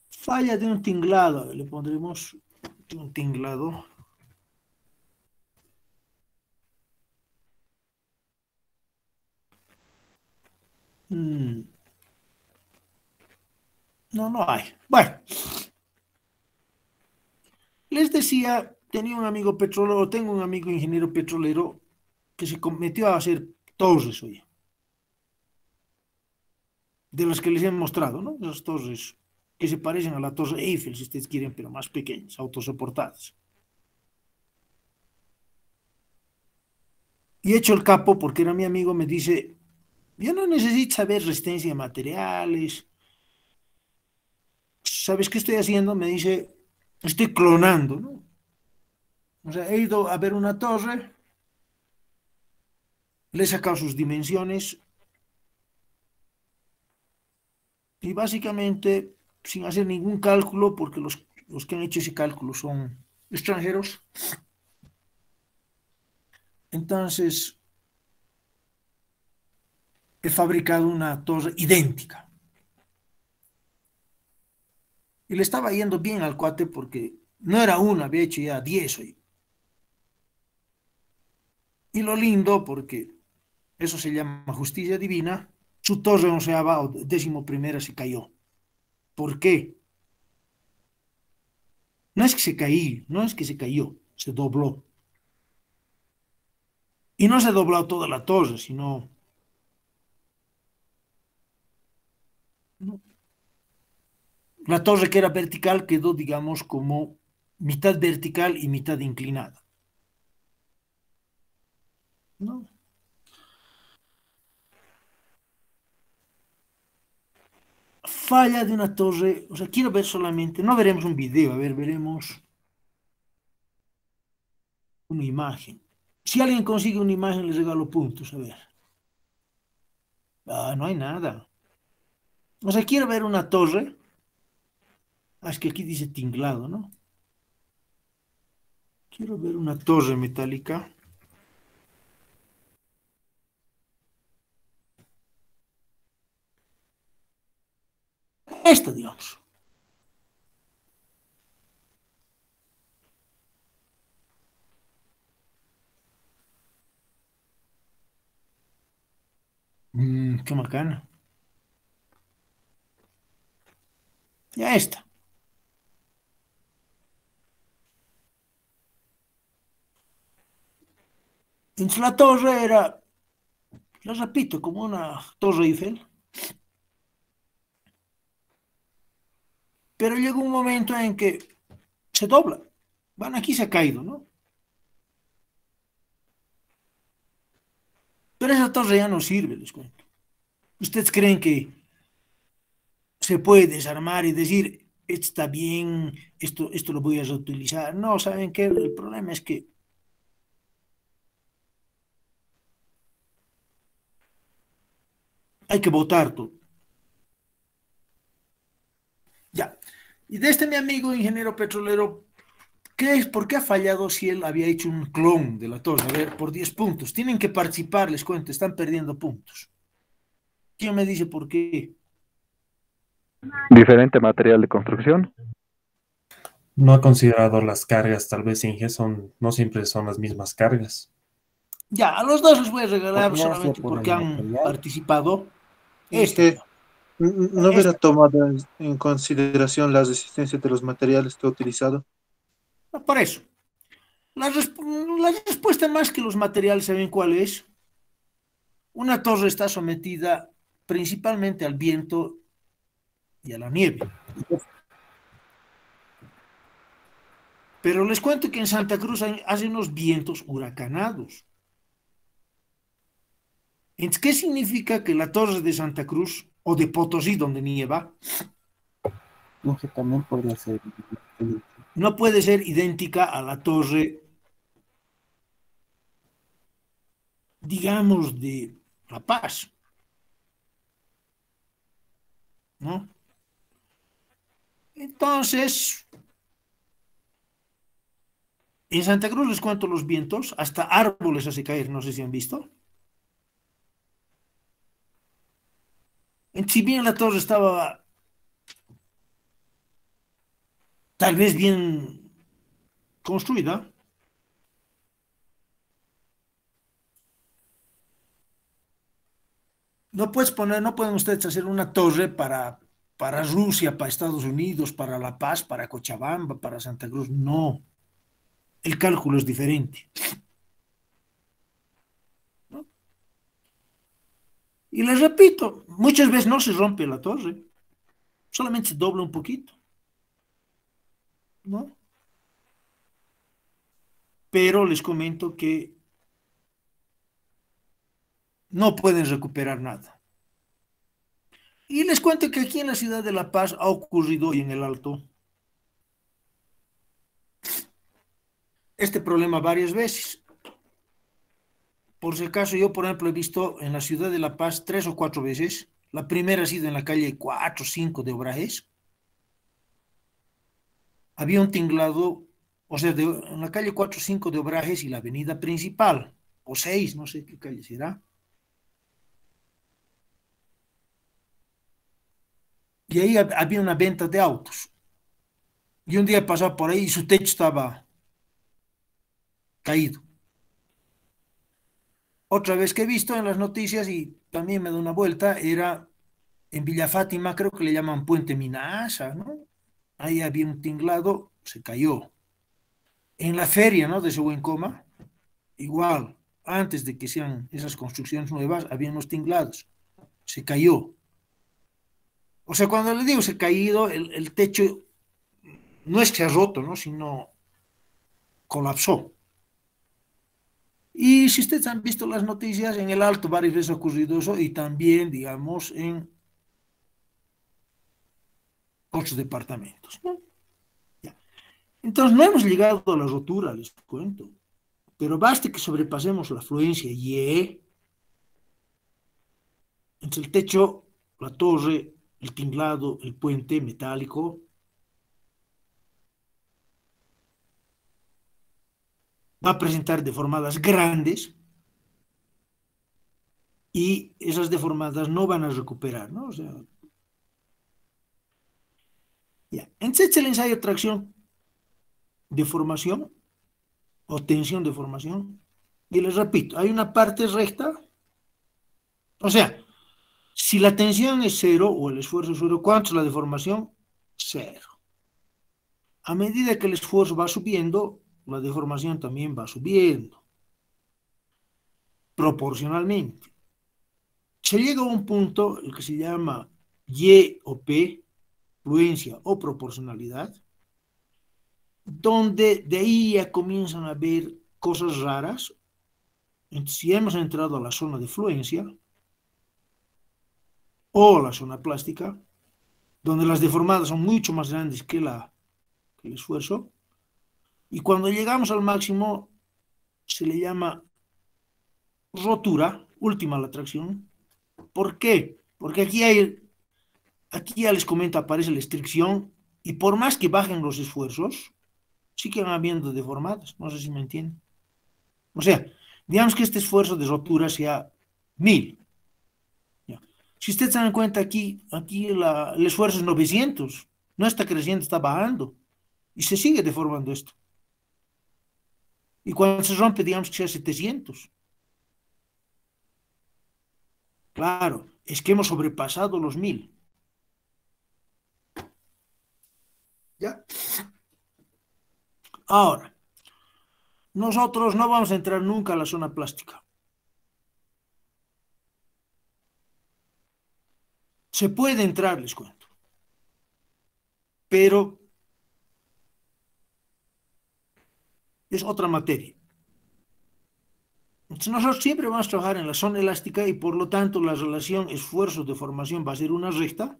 Falla de un tinglado. Le pondremos un tinglado. No, no hay. Bueno, les decía, tenía un amigo petrolero, tengo un amigo ingeniero petrolero que se metió a hacer torres, oye. De las que les he mostrado, ¿no? Esas torres que se parecen a la Torre Eiffel, si ustedes quieren, pero más pequeñas, autosoportadas. Y hecho el capo, porque era mi amigo, me dice, yo no necesito saber resistencia de materiales. ¿Sabes qué estoy haciendo? Me dice, estoy clonando, ¿no? O sea, he ido a ver una torre, le he sacado sus dimensiones y básicamente, sin hacer ningún cálculo, porque los que han hecho ese cálculo son extranjeros, entonces he fabricado una torre idéntica. Y le estaba yendo bien al cuate porque no era una, había hecho ya 10 hoy. Y lo lindo, porque eso se llama justicia divina, su torre onceava o 11ª se cayó. ¿Por qué? No es que se cayó, no es que se cayó, se dobló. Y no se ha doblado toda la torre, sino... ¿no? La torre que era vertical quedó, digamos, como mitad vertical y mitad inclinada. ¿No? Falla de una torre, o sea, quiero ver solamente, no veremos un video, a ver, veremos una imagen. Si alguien consigue una imagen, les regalo puntos, a ver. Ah, no hay nada. O sea, quiero ver una torre. Ah, es que aquí dice tinglado, ¿no? Quiero ver una torre metálica. Esta, digamos. Qué macana. Ya esta. Entonces la torre era, lo repito, como una torre Eiffel. Pero llega un momento en que se dobla. Bueno, aquí se ha caído, ¿no? Pero esa torre ya no sirve, les cuento. ¿Ustedes creen que se puede desarmar y decir, esto está bien, esto lo voy a reutilizar? No, ¿saben qué? El problema es que hay que botar todo. Ya. Y de este mi amigo ingeniero petrolero, ¿por qué ha fallado si él había hecho un clon de la torre? A ver, por 10 puntos. Tienen que participar, les cuento, están perdiendo puntos. ¿Quién me dice por qué? Diferente material de construcción. No ha considerado las cargas, tal vez Inge, no siempre son las mismas cargas. Ya, a los dos les voy a regalar Podría ser solamente por el porque han material. participado. Y Este, que no hubiera este. tomado en consideración la resistencia de los materiales que ha utilizado. Por eso. La respuesta más que los materiales, ¿saben cuál es? Una torre está sometida principalmente al viento y a la nieve. Pero les cuento que en Santa Cruz hace unos vientos huracanados. Entonces, ¿qué significa que la torre de Santa Cruz o de Potosí, donde nieva, No, que también podría ser. no puede ser idéntica a la torre, digamos, de La Paz, ¿no? Entonces, en Santa Cruz les cuento los vientos, hasta árboles hace caer, no sé si han visto. Si bien la torre estaba tal vez bien construida, no pueden ustedes hacer una torre para Rusia, para Estados Unidos, para La Paz, para Cochabamba, para Santa Cruz. No, el cálculo es diferente, ¿no? Y les repito, muchas veces no se rompe la torre, solamente se dobla un poquito, ¿no? Pero les comento que no pueden recuperar nada. Y les cuento que aquí en la ciudad de La Paz ha ocurrido hoy en el Alto este problema varias veces. Por si acaso, yo, por ejemplo, he visto en la ciudad de La Paz 3 o 4 veces. La primera ha sido en la calle 4 o 5 de Obrajes. Había un tinglado, o sea, en la calle 4 o 5 de Obrajes y la avenida principal, o 6, no sé qué calle será. Y ahí había una venta de autos. Y un día he pasado por ahí y su techo estaba caído. Otra vez que he visto en las noticias y también me da una vuelta, era en Villa Fátima, creo que le llaman Puente Minasa, ¿no? Ahí había un tinglado, se cayó. En la feria, ¿no? De Coma, igual, antes de que sean esas construcciones nuevas, había unos tinglados, se cayó. O sea, cuando le digo se ha caído, el techo no es que se ha roto, ¿no? Sino colapsó. Y si ustedes han visto las noticias, en el Alto varias veces ha ocurrido eso y también, digamos, en otros departamentos, ¿no? Ya. Entonces, no hemos llegado a la rotura, les cuento, pero basta que sobrepasemos la afluencia Y, Entonces, el techo, la torre, el tinglado, el puente metálico, va a presentar deformadas grandes y esas deformadas no van a recuperar, ¿no? O sea, ya. Entonces, el ensayo de tracción, deformación o tensión de formación. Y les repito, hay una parte recta, o sea, si la tensión es cero o el esfuerzo es cero, ¿cuánto es la deformación? Cero. A medida que el esfuerzo va subiendo, la deformación también va subiendo, proporcionalmente. Se llega a un punto, el que se llama Y o P, fluencia o proporcionalidad, donde de ahí ya comienzan a ver cosas raras. Entonces, si hemos entrado a la zona de fluencia o la zona plástica, donde las deformadas son mucho más grandes que el esfuerzo, y cuando llegamos al máximo se le llama rotura, última la tracción. ¿Por qué? Porque aquí ya les comento, aparece la estricción, y por más que bajen los esfuerzos, siguen habiendo deformadas. No sé si me entienden. O sea, digamos que este esfuerzo de rotura sea 1000. ¿Ya? Si ustedes se dan cuenta, aquí el esfuerzo es 900. No está creciendo, está bajando. Y se sigue deformando esto. Y cuando se rompe, digamos que sea 700. Claro, es que hemos sobrepasado los 1000. ¿Ya? Ahora, nosotros no vamos a entrar nunca a la zona plástica. Se puede entrar, les cuento, pero es otra materia. Entonces, nosotros siempre vamos a trabajar en la zona elástica y por lo tanto la relación esfuerzo-deformación va a ser una recta.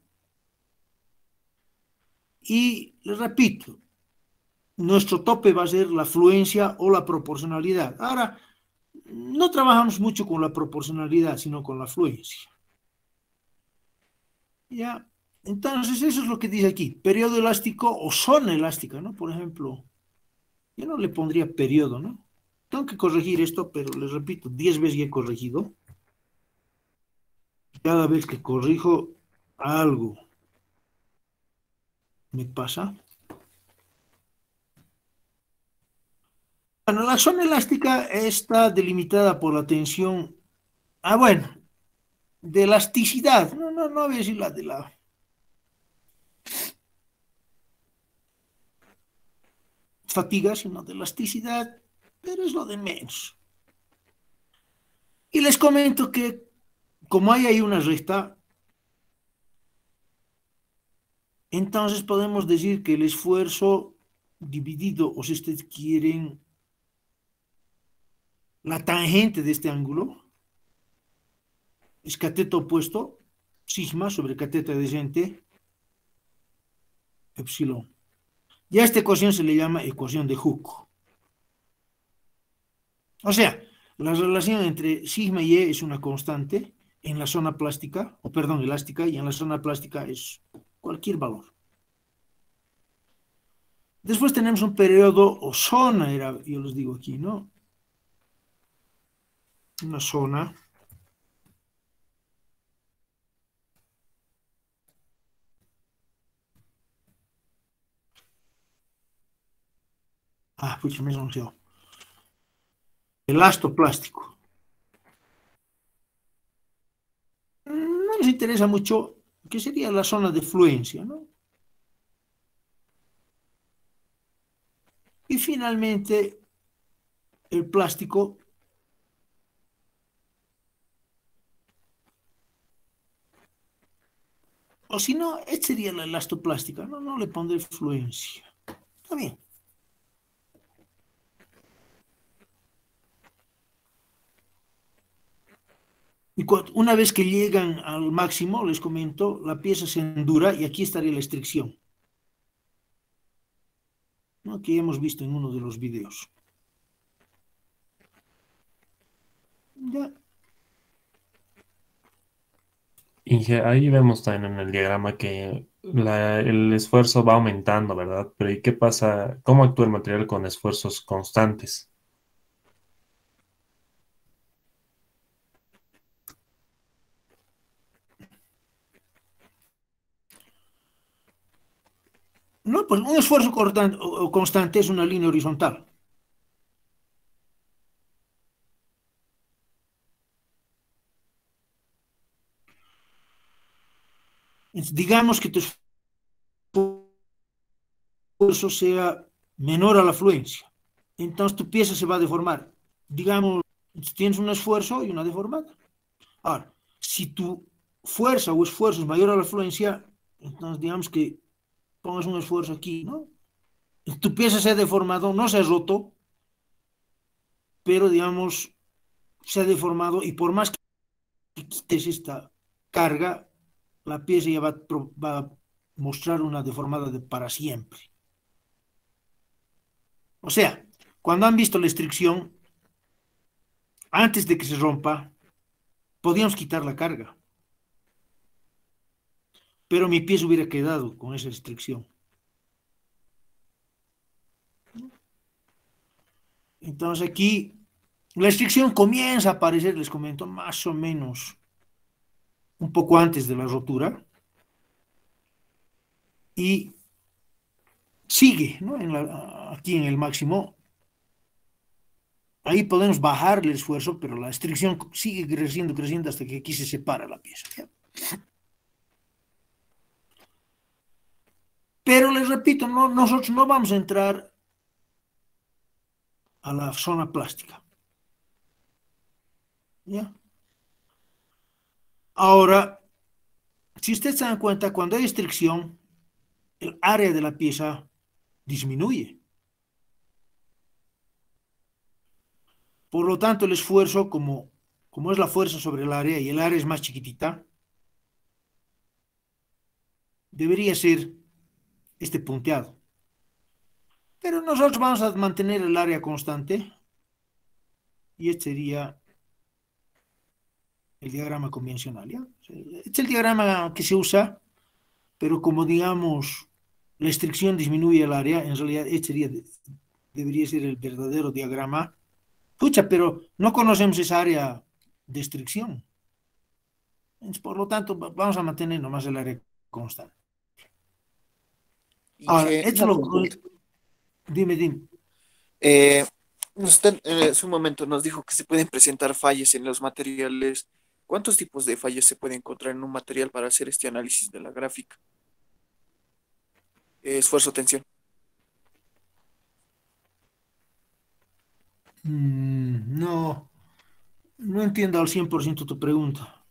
Y les repito, nuestro tope va a ser la fluencia o la proporcionalidad. Ahora, no trabajamos mucho con la proporcionalidad, sino con la fluencia. ¿Ya? Entonces, eso es lo que dice aquí, periodo elástico o zona elástica, ¿no? Por ejemplo, yo no le pondría periodo, ¿no? Tengo que corregir esto, pero les repito, 10 veces ya he corregido. Cada vez que corrijo algo me pasa. Bueno, la zona elástica está delimitada por la tensión, bueno, de elasticidad. No voy a decir la de la... fatiga, sino de elasticidad, pero es lo de menos. Y les comento que como hay ahí una recta, entonces podemos decir que el esfuerzo dividido, o si ustedes quieren, la tangente de este ángulo, es cateto opuesto, sigma sobre cateto adyacente, epsilon. Y a esta ecuación se le llama ecuación de Hooke. O sea, la relación entre sigma y E es una constante en la zona plástica, o perdón, elástica, y en la zona plástica es cualquier valor. Después tenemos un periodo o zona, yo les digo aquí, ¿no? Una zona. Pucha, me he anunciado. Elastoplástico. No les interesa mucho qué sería la zona de fluencia, ¿no? Y finalmente, el plástico, o si no, esta sería la elastoplástica, no le pondré fluencia. Está bien. Y una vez que llegan al máximo, les comento, la pieza se endura y aquí estaría la estricción, ¿no? Que hemos visto en uno de los videos. Ya. Y ahí vemos también en el diagrama que el esfuerzo va aumentando, ¿verdad? Pero ¿y qué pasa? ¿Cómo actúa el material con esfuerzos constantes? No, pues un esfuerzo o constante es una línea horizontal. Digamos que tu esfuerzo sea menor a la afluencia. Entonces tu pieza se va a deformar. Digamos, tienes un esfuerzo y una deformada. Ahora, si tu fuerza o esfuerzo es mayor a la afluencia, entonces digamos que pongas un esfuerzo aquí, ¿no? Tu pieza se ha deformado, no se ha roto, pero digamos, se ha deformado y por más que quites esta carga, la pieza ya va a mostrar una deformada para siempre. O sea, cuando han visto la restricción, antes de que se rompa, podíamos quitar la carga, pero mi pie se hubiera quedado con esa restricción. Entonces aquí la restricción comienza a aparecer, les comento, más o menos un poco antes de la rotura y sigue, ¿no? Aquí en el máximo. Ahí podemos bajar el esfuerzo, pero la restricción sigue creciendo, creciendo hasta que aquí se separa la pieza, ¿ya? Pero les repito, nosotros no vamos a entrar a la zona plástica, ¿ya? Ahora, si ustedes se dan cuenta, cuando hay restricción, el área de la pieza disminuye. Por lo tanto, el esfuerzo, como es la fuerza sobre el área y el área es más chiquitita, debería ser este punteado. Pero nosotros vamos a mantener el área constante y este sería el diagrama convencional, ¿ya? Este es el diagrama que se usa, pero como digamos la restricción disminuye el área, en realidad este debería ser el verdadero diagrama. Pucha, pero no conocemos esa área de restricción. Entonces, por lo tanto, vamos a mantener nomás el área constante. Ahora, Inge, esto una lo... consulta. Dime. Eh, Usted hace un momento nos dijo que se pueden presentar fallas en los materiales. ¿Cuántos tipos de fallas se puede encontrar en un material para hacer este análisis de la gráfica? Esfuerzo-tensión. No, no entiendo al 100% tu pregunta.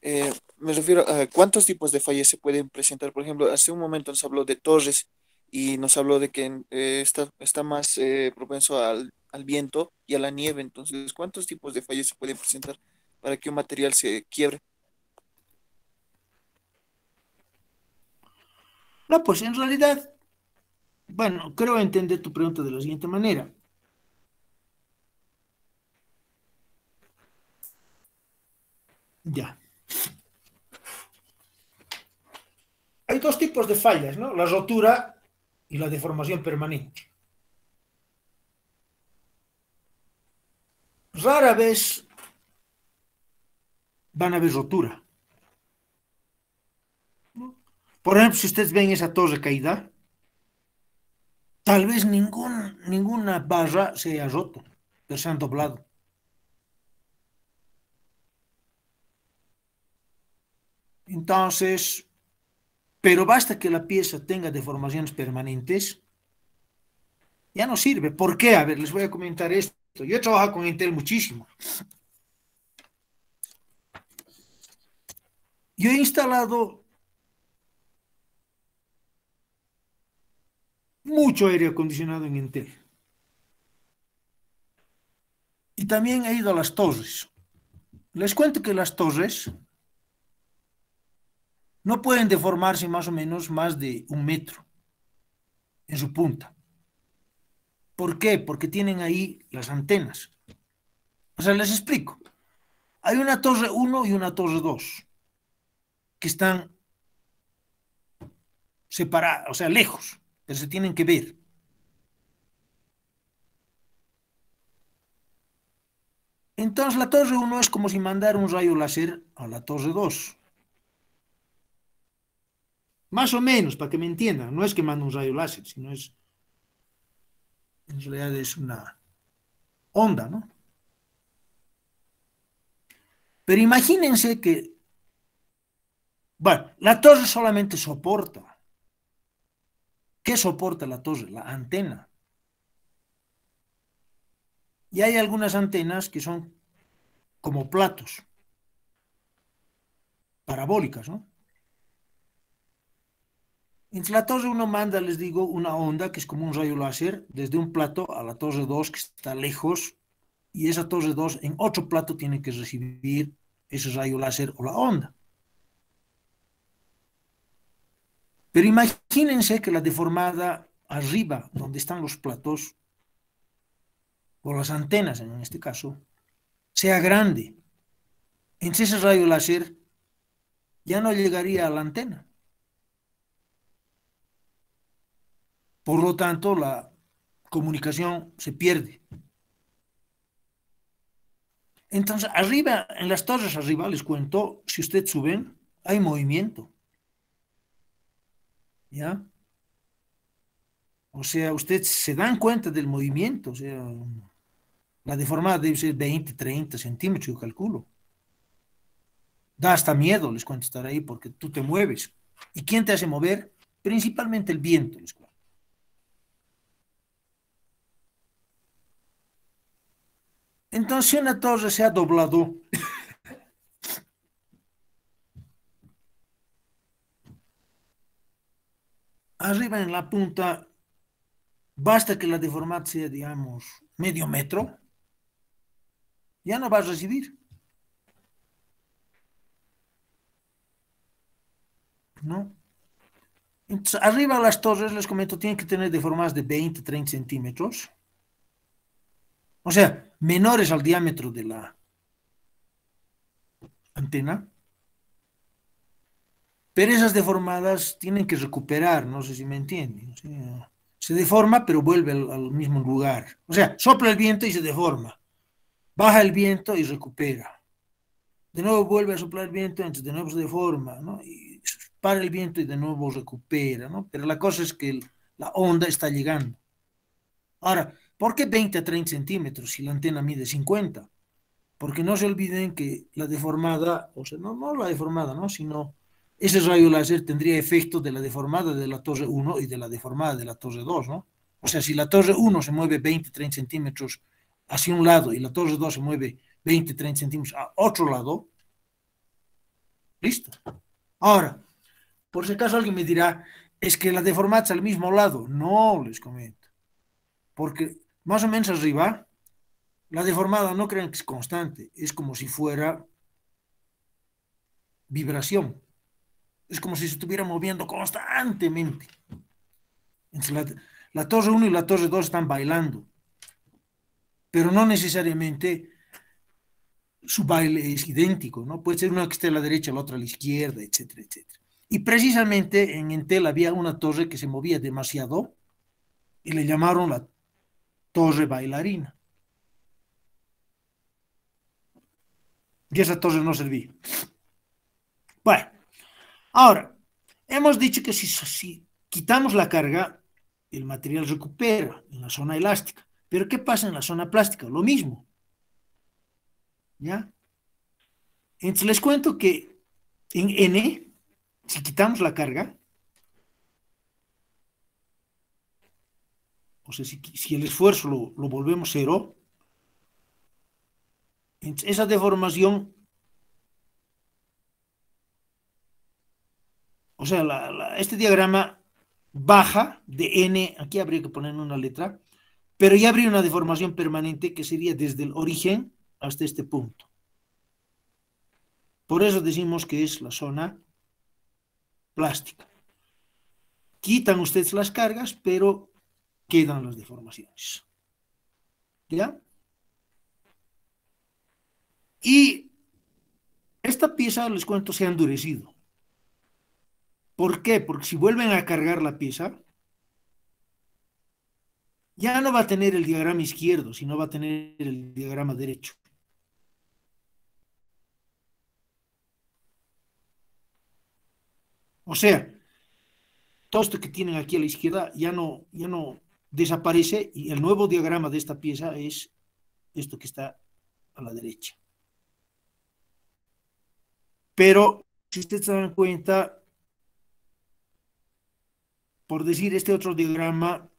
Me refiero a cuántos tipos de fallas se pueden presentar. Por ejemplo, hace un momento nos habló de torres y nos habló de que está más propenso al viento y a la nieve. Entonces, ¿cuántos tipos de fallas se pueden presentar para que un material se quiebre? No, pues en realidad, bueno, creo entender tu pregunta de la siguiente manera. Ya. Hay dos tipos de fallas, ¿no? La rotura y la deformación permanente. Rara vez van a haber rotura. Por ejemplo, si ustedes ven esa torre caída, tal vez ninguna barra se haya roto, pero se han doblado. Entonces, pero basta que la pieza tenga deformaciones permanentes, ya no sirve. ¿Por qué? A ver, les voy a comentar esto. Yo he trabajado con Intel muchísimo. Yo he instalado mucho aire acondicionado en Intel. Y también he ido a las torres. Les cuento que las torres no pueden deformarse más o menos más de 1 metro en su punta. ¿Por qué? Porque tienen ahí las antenas. O sea, les explico. Hay una torre 1 y una torre 2 que están separadas, o sea, lejos, pero se tienen que ver. Entonces la torre 1 es como si mandara un rayo láser a la torre 2. Más o menos, para que me entiendan. No es que manda un rayo láser, sino es, en realidad es una onda, ¿no? Pero imagínense que, bueno, la torre solamente soporta. ¿Qué soporta la torre? La antena. Y hay algunas antenas que son como platos parabólicas, ¿no? En la torre 1 manda, les digo, una onda que es como un rayo láser desde un plato a la torre 2 que está lejos, y esa torre 2 en otro plato tiene que recibir ese rayo láser o la onda. Pero imagínense que la deformada arriba, donde están los platos, o las antenas en este caso, sea grande. Entonces ese rayo láser ya no llegaría a la antena. Por lo tanto, la comunicación se pierde. Entonces, arriba, en las torres arriba, les cuento, si ustedes suben, hay movimiento. ¿Ya? O sea, ustedes se dan cuenta del movimiento. O sea, la deformada debe ser 20, 30 centímetros, yo calculo. Da hasta miedo, les cuento, estar ahí porque tú te mueves. ¿Y quién te hace mover? Principalmente el viento, les cuento. Entonces, si una torre se ha doblado, arriba en la punta, basta que la deformidad sea, digamos, medio metro, ya no vas a recibir. ¿No? Entonces, arriba las torres, les comento, tienen que tener deformadas de 20, 30 centímetros. O sea, menores al diámetro de la antena. Pero esas deformadas tienen que recuperar, no sé si me entienden. O sea, se deforma, pero vuelve al mismo lugar. O sea, sopla el viento y se deforma. Baja el viento y recupera. De nuevo vuelve a soplar el viento, entonces de nuevo se deforma, ¿no? Y para el viento y de nuevo recupera, ¿no? Pero la cosa es que la onda está llegando. Ahora, ¿por qué 20 a 30 centímetros si la antena mide 50? Porque no se olviden que la deformada, o sea, no la deformada, ¿no? Sino ese rayo láser tendría efecto de la deformada de la torre 1 y de la deformada de la torre 2, ¿no? O sea, si la torre 1 se mueve 20, 30 centímetros hacia un lado y la torre 2 se mueve 20, 30 centímetros a otro lado, listo. Ahora, por si acaso alguien me dirá, es que la deformada está al mismo lado. No, les comento. Porque más o menos arriba, la deformada no crean que es constante, es como si fuera vibración. Es como si se estuviera moviendo constantemente. Entonces, la torre 1 y la torre 2 están bailando, pero no necesariamente su baile es idéntico, ¿no? Puede ser una que esté a la derecha, la otra a la izquierda, etcétera, etcétera. Y precisamente en Entel había una torre que se movía demasiado y le llamaron la torre bailarina. Y esa torre no servía. Bueno, ahora, hemos dicho que si quitamos la carga, el material recupera en la zona elástica. Pero ¿qué pasa en la zona plástica? Lo mismo. ¿Ya? Entonces les cuento que en N, si quitamos la carga, o sea, si el esfuerzo lo volvemos cero, entonces esa deformación, o sea, este diagrama baja de N, aquí habría que poner una letra, pero ya habría una deformación permanente que sería desde el origen hasta este punto. Por eso decimos que es la zona plástica. Quitan ustedes las cargas, pero quedan las deformaciones. ¿Ya? Y esta pieza, les cuento, se ha endurecido. ¿Por qué? Porque si vuelven a cargar la pieza, ya no va a tener el diagrama izquierdo, sino va a tener el diagrama derecho. O sea, todo esto que tienen aquí a la izquierda ya no desaparece y el nuevo diagrama de esta pieza es esto que está a la derecha. Pero, si ustedes se dan cuenta, por decir, este otro diagrama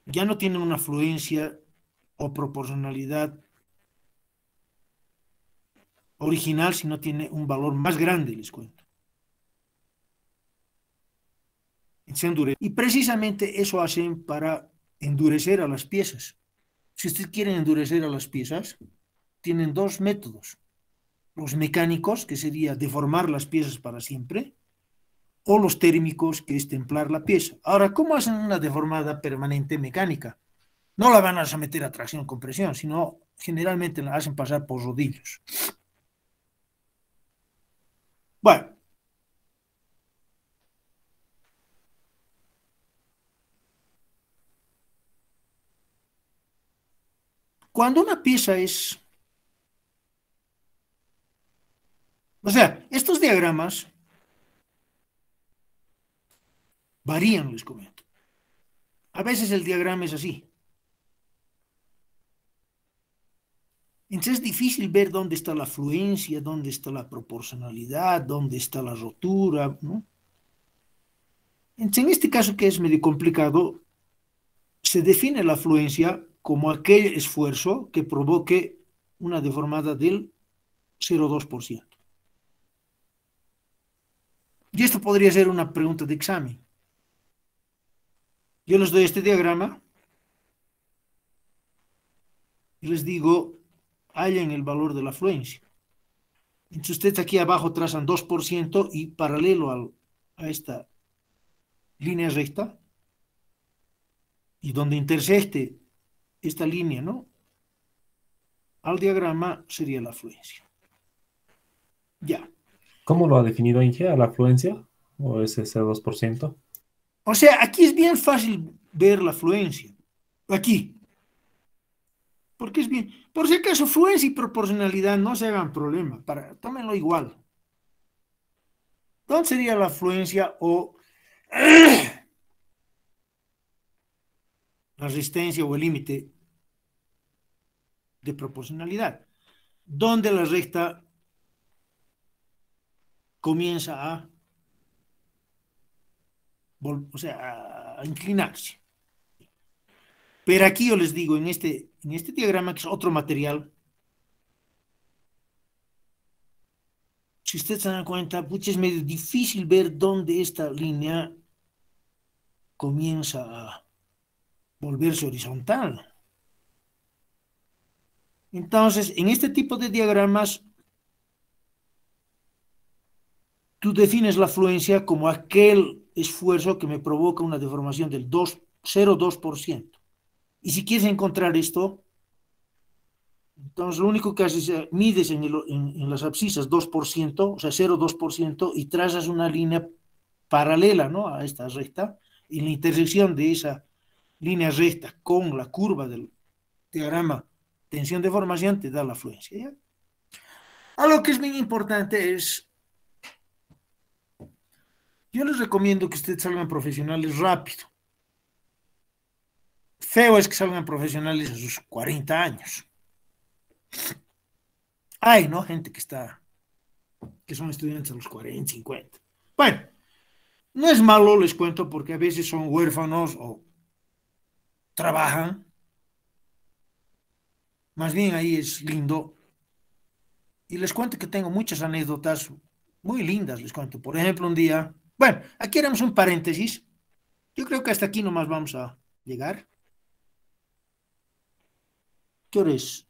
ya no tiene una fluencia o proporcionalidad original, sino tiene un valor más grande, les cuento. Se endurece. Y precisamente eso hacen para endurecer a las piezas. Si ustedes quieren endurecer a las piezas, tienen dos métodos. Los mecánicos, que sería deformar las piezas para siempre, o los térmicos, que es templar la pieza. Ahora, ¿cómo hacen una deformada permanente mecánica? No la van a someter a tracción compresión, sino generalmente la hacen pasar por rodillos. Bueno, cuando una pieza es... O sea, estos diagramas varían, les comento. A veces el diagrama es así. Entonces es difícil ver dónde está la fluencia, dónde está la proporcionalidad, dónde está la rotura, ¿no? Entonces, en este caso, que es medio complicado, se define la fluencia como aquel esfuerzo que provoque una deformada del 0,2%. Y esto podría ser una pregunta de examen. Yo les doy este diagrama y les digo, hallen el valor de la fluencia. Entonces ustedes aquí abajo trazan 2% y paralelo a esta línea recta, y donde intersecte esta línea, ¿no?, al diagrama, sería la fluencia. Ya. ¿Cómo lo ha definido Inge a la afluencia? ¿O ese 2%? O sea, aquí es bien fácil ver la fluencia. Aquí. Porque es bien. Por si acaso, fluencia y proporcionalidad no se hagan problema. Tómenlo igual. ¿Dónde sería la fluencia o la resistencia o el límite de proporcionalidad? Donde la recta comienza a inclinarse. Pero aquí yo les digo, en este diagrama, que es otro material, si ustedes se dan cuenta, es medio difícil ver dónde esta línea comienza a volverse horizontal. Entonces, en este tipo de diagramas, tú defines la fluencia como aquel esfuerzo que me provoca una deformación del 0,2%. Y si quieres encontrar esto, entonces lo único que haces es mides en las abscisas 2%, o sea, 0,2%, y trazas una línea paralela, ¿no?, a esta recta, y la intersección de esa línea recta con la curva del diagrama tensión-deformación te da la fluencia, ¿ya? Algo que es bien importante es, yo les recomiendo que ustedes salgan profesionales rápido. Feo es que salgan profesionales a sus 40 años. Hay, ¿no?, gente que son estudiantes a los 40, 50. Bueno, no es malo, les cuento, porque a veces son huérfanos o trabajan. Más bien ahí es lindo. Y les cuento que tengo muchas anécdotas muy lindas, les cuento. Por ejemplo, un día, bueno, aquí haremos un paréntesis. Yo creo que hasta aquí nomás vamos a llegar. ¿Qué hora es?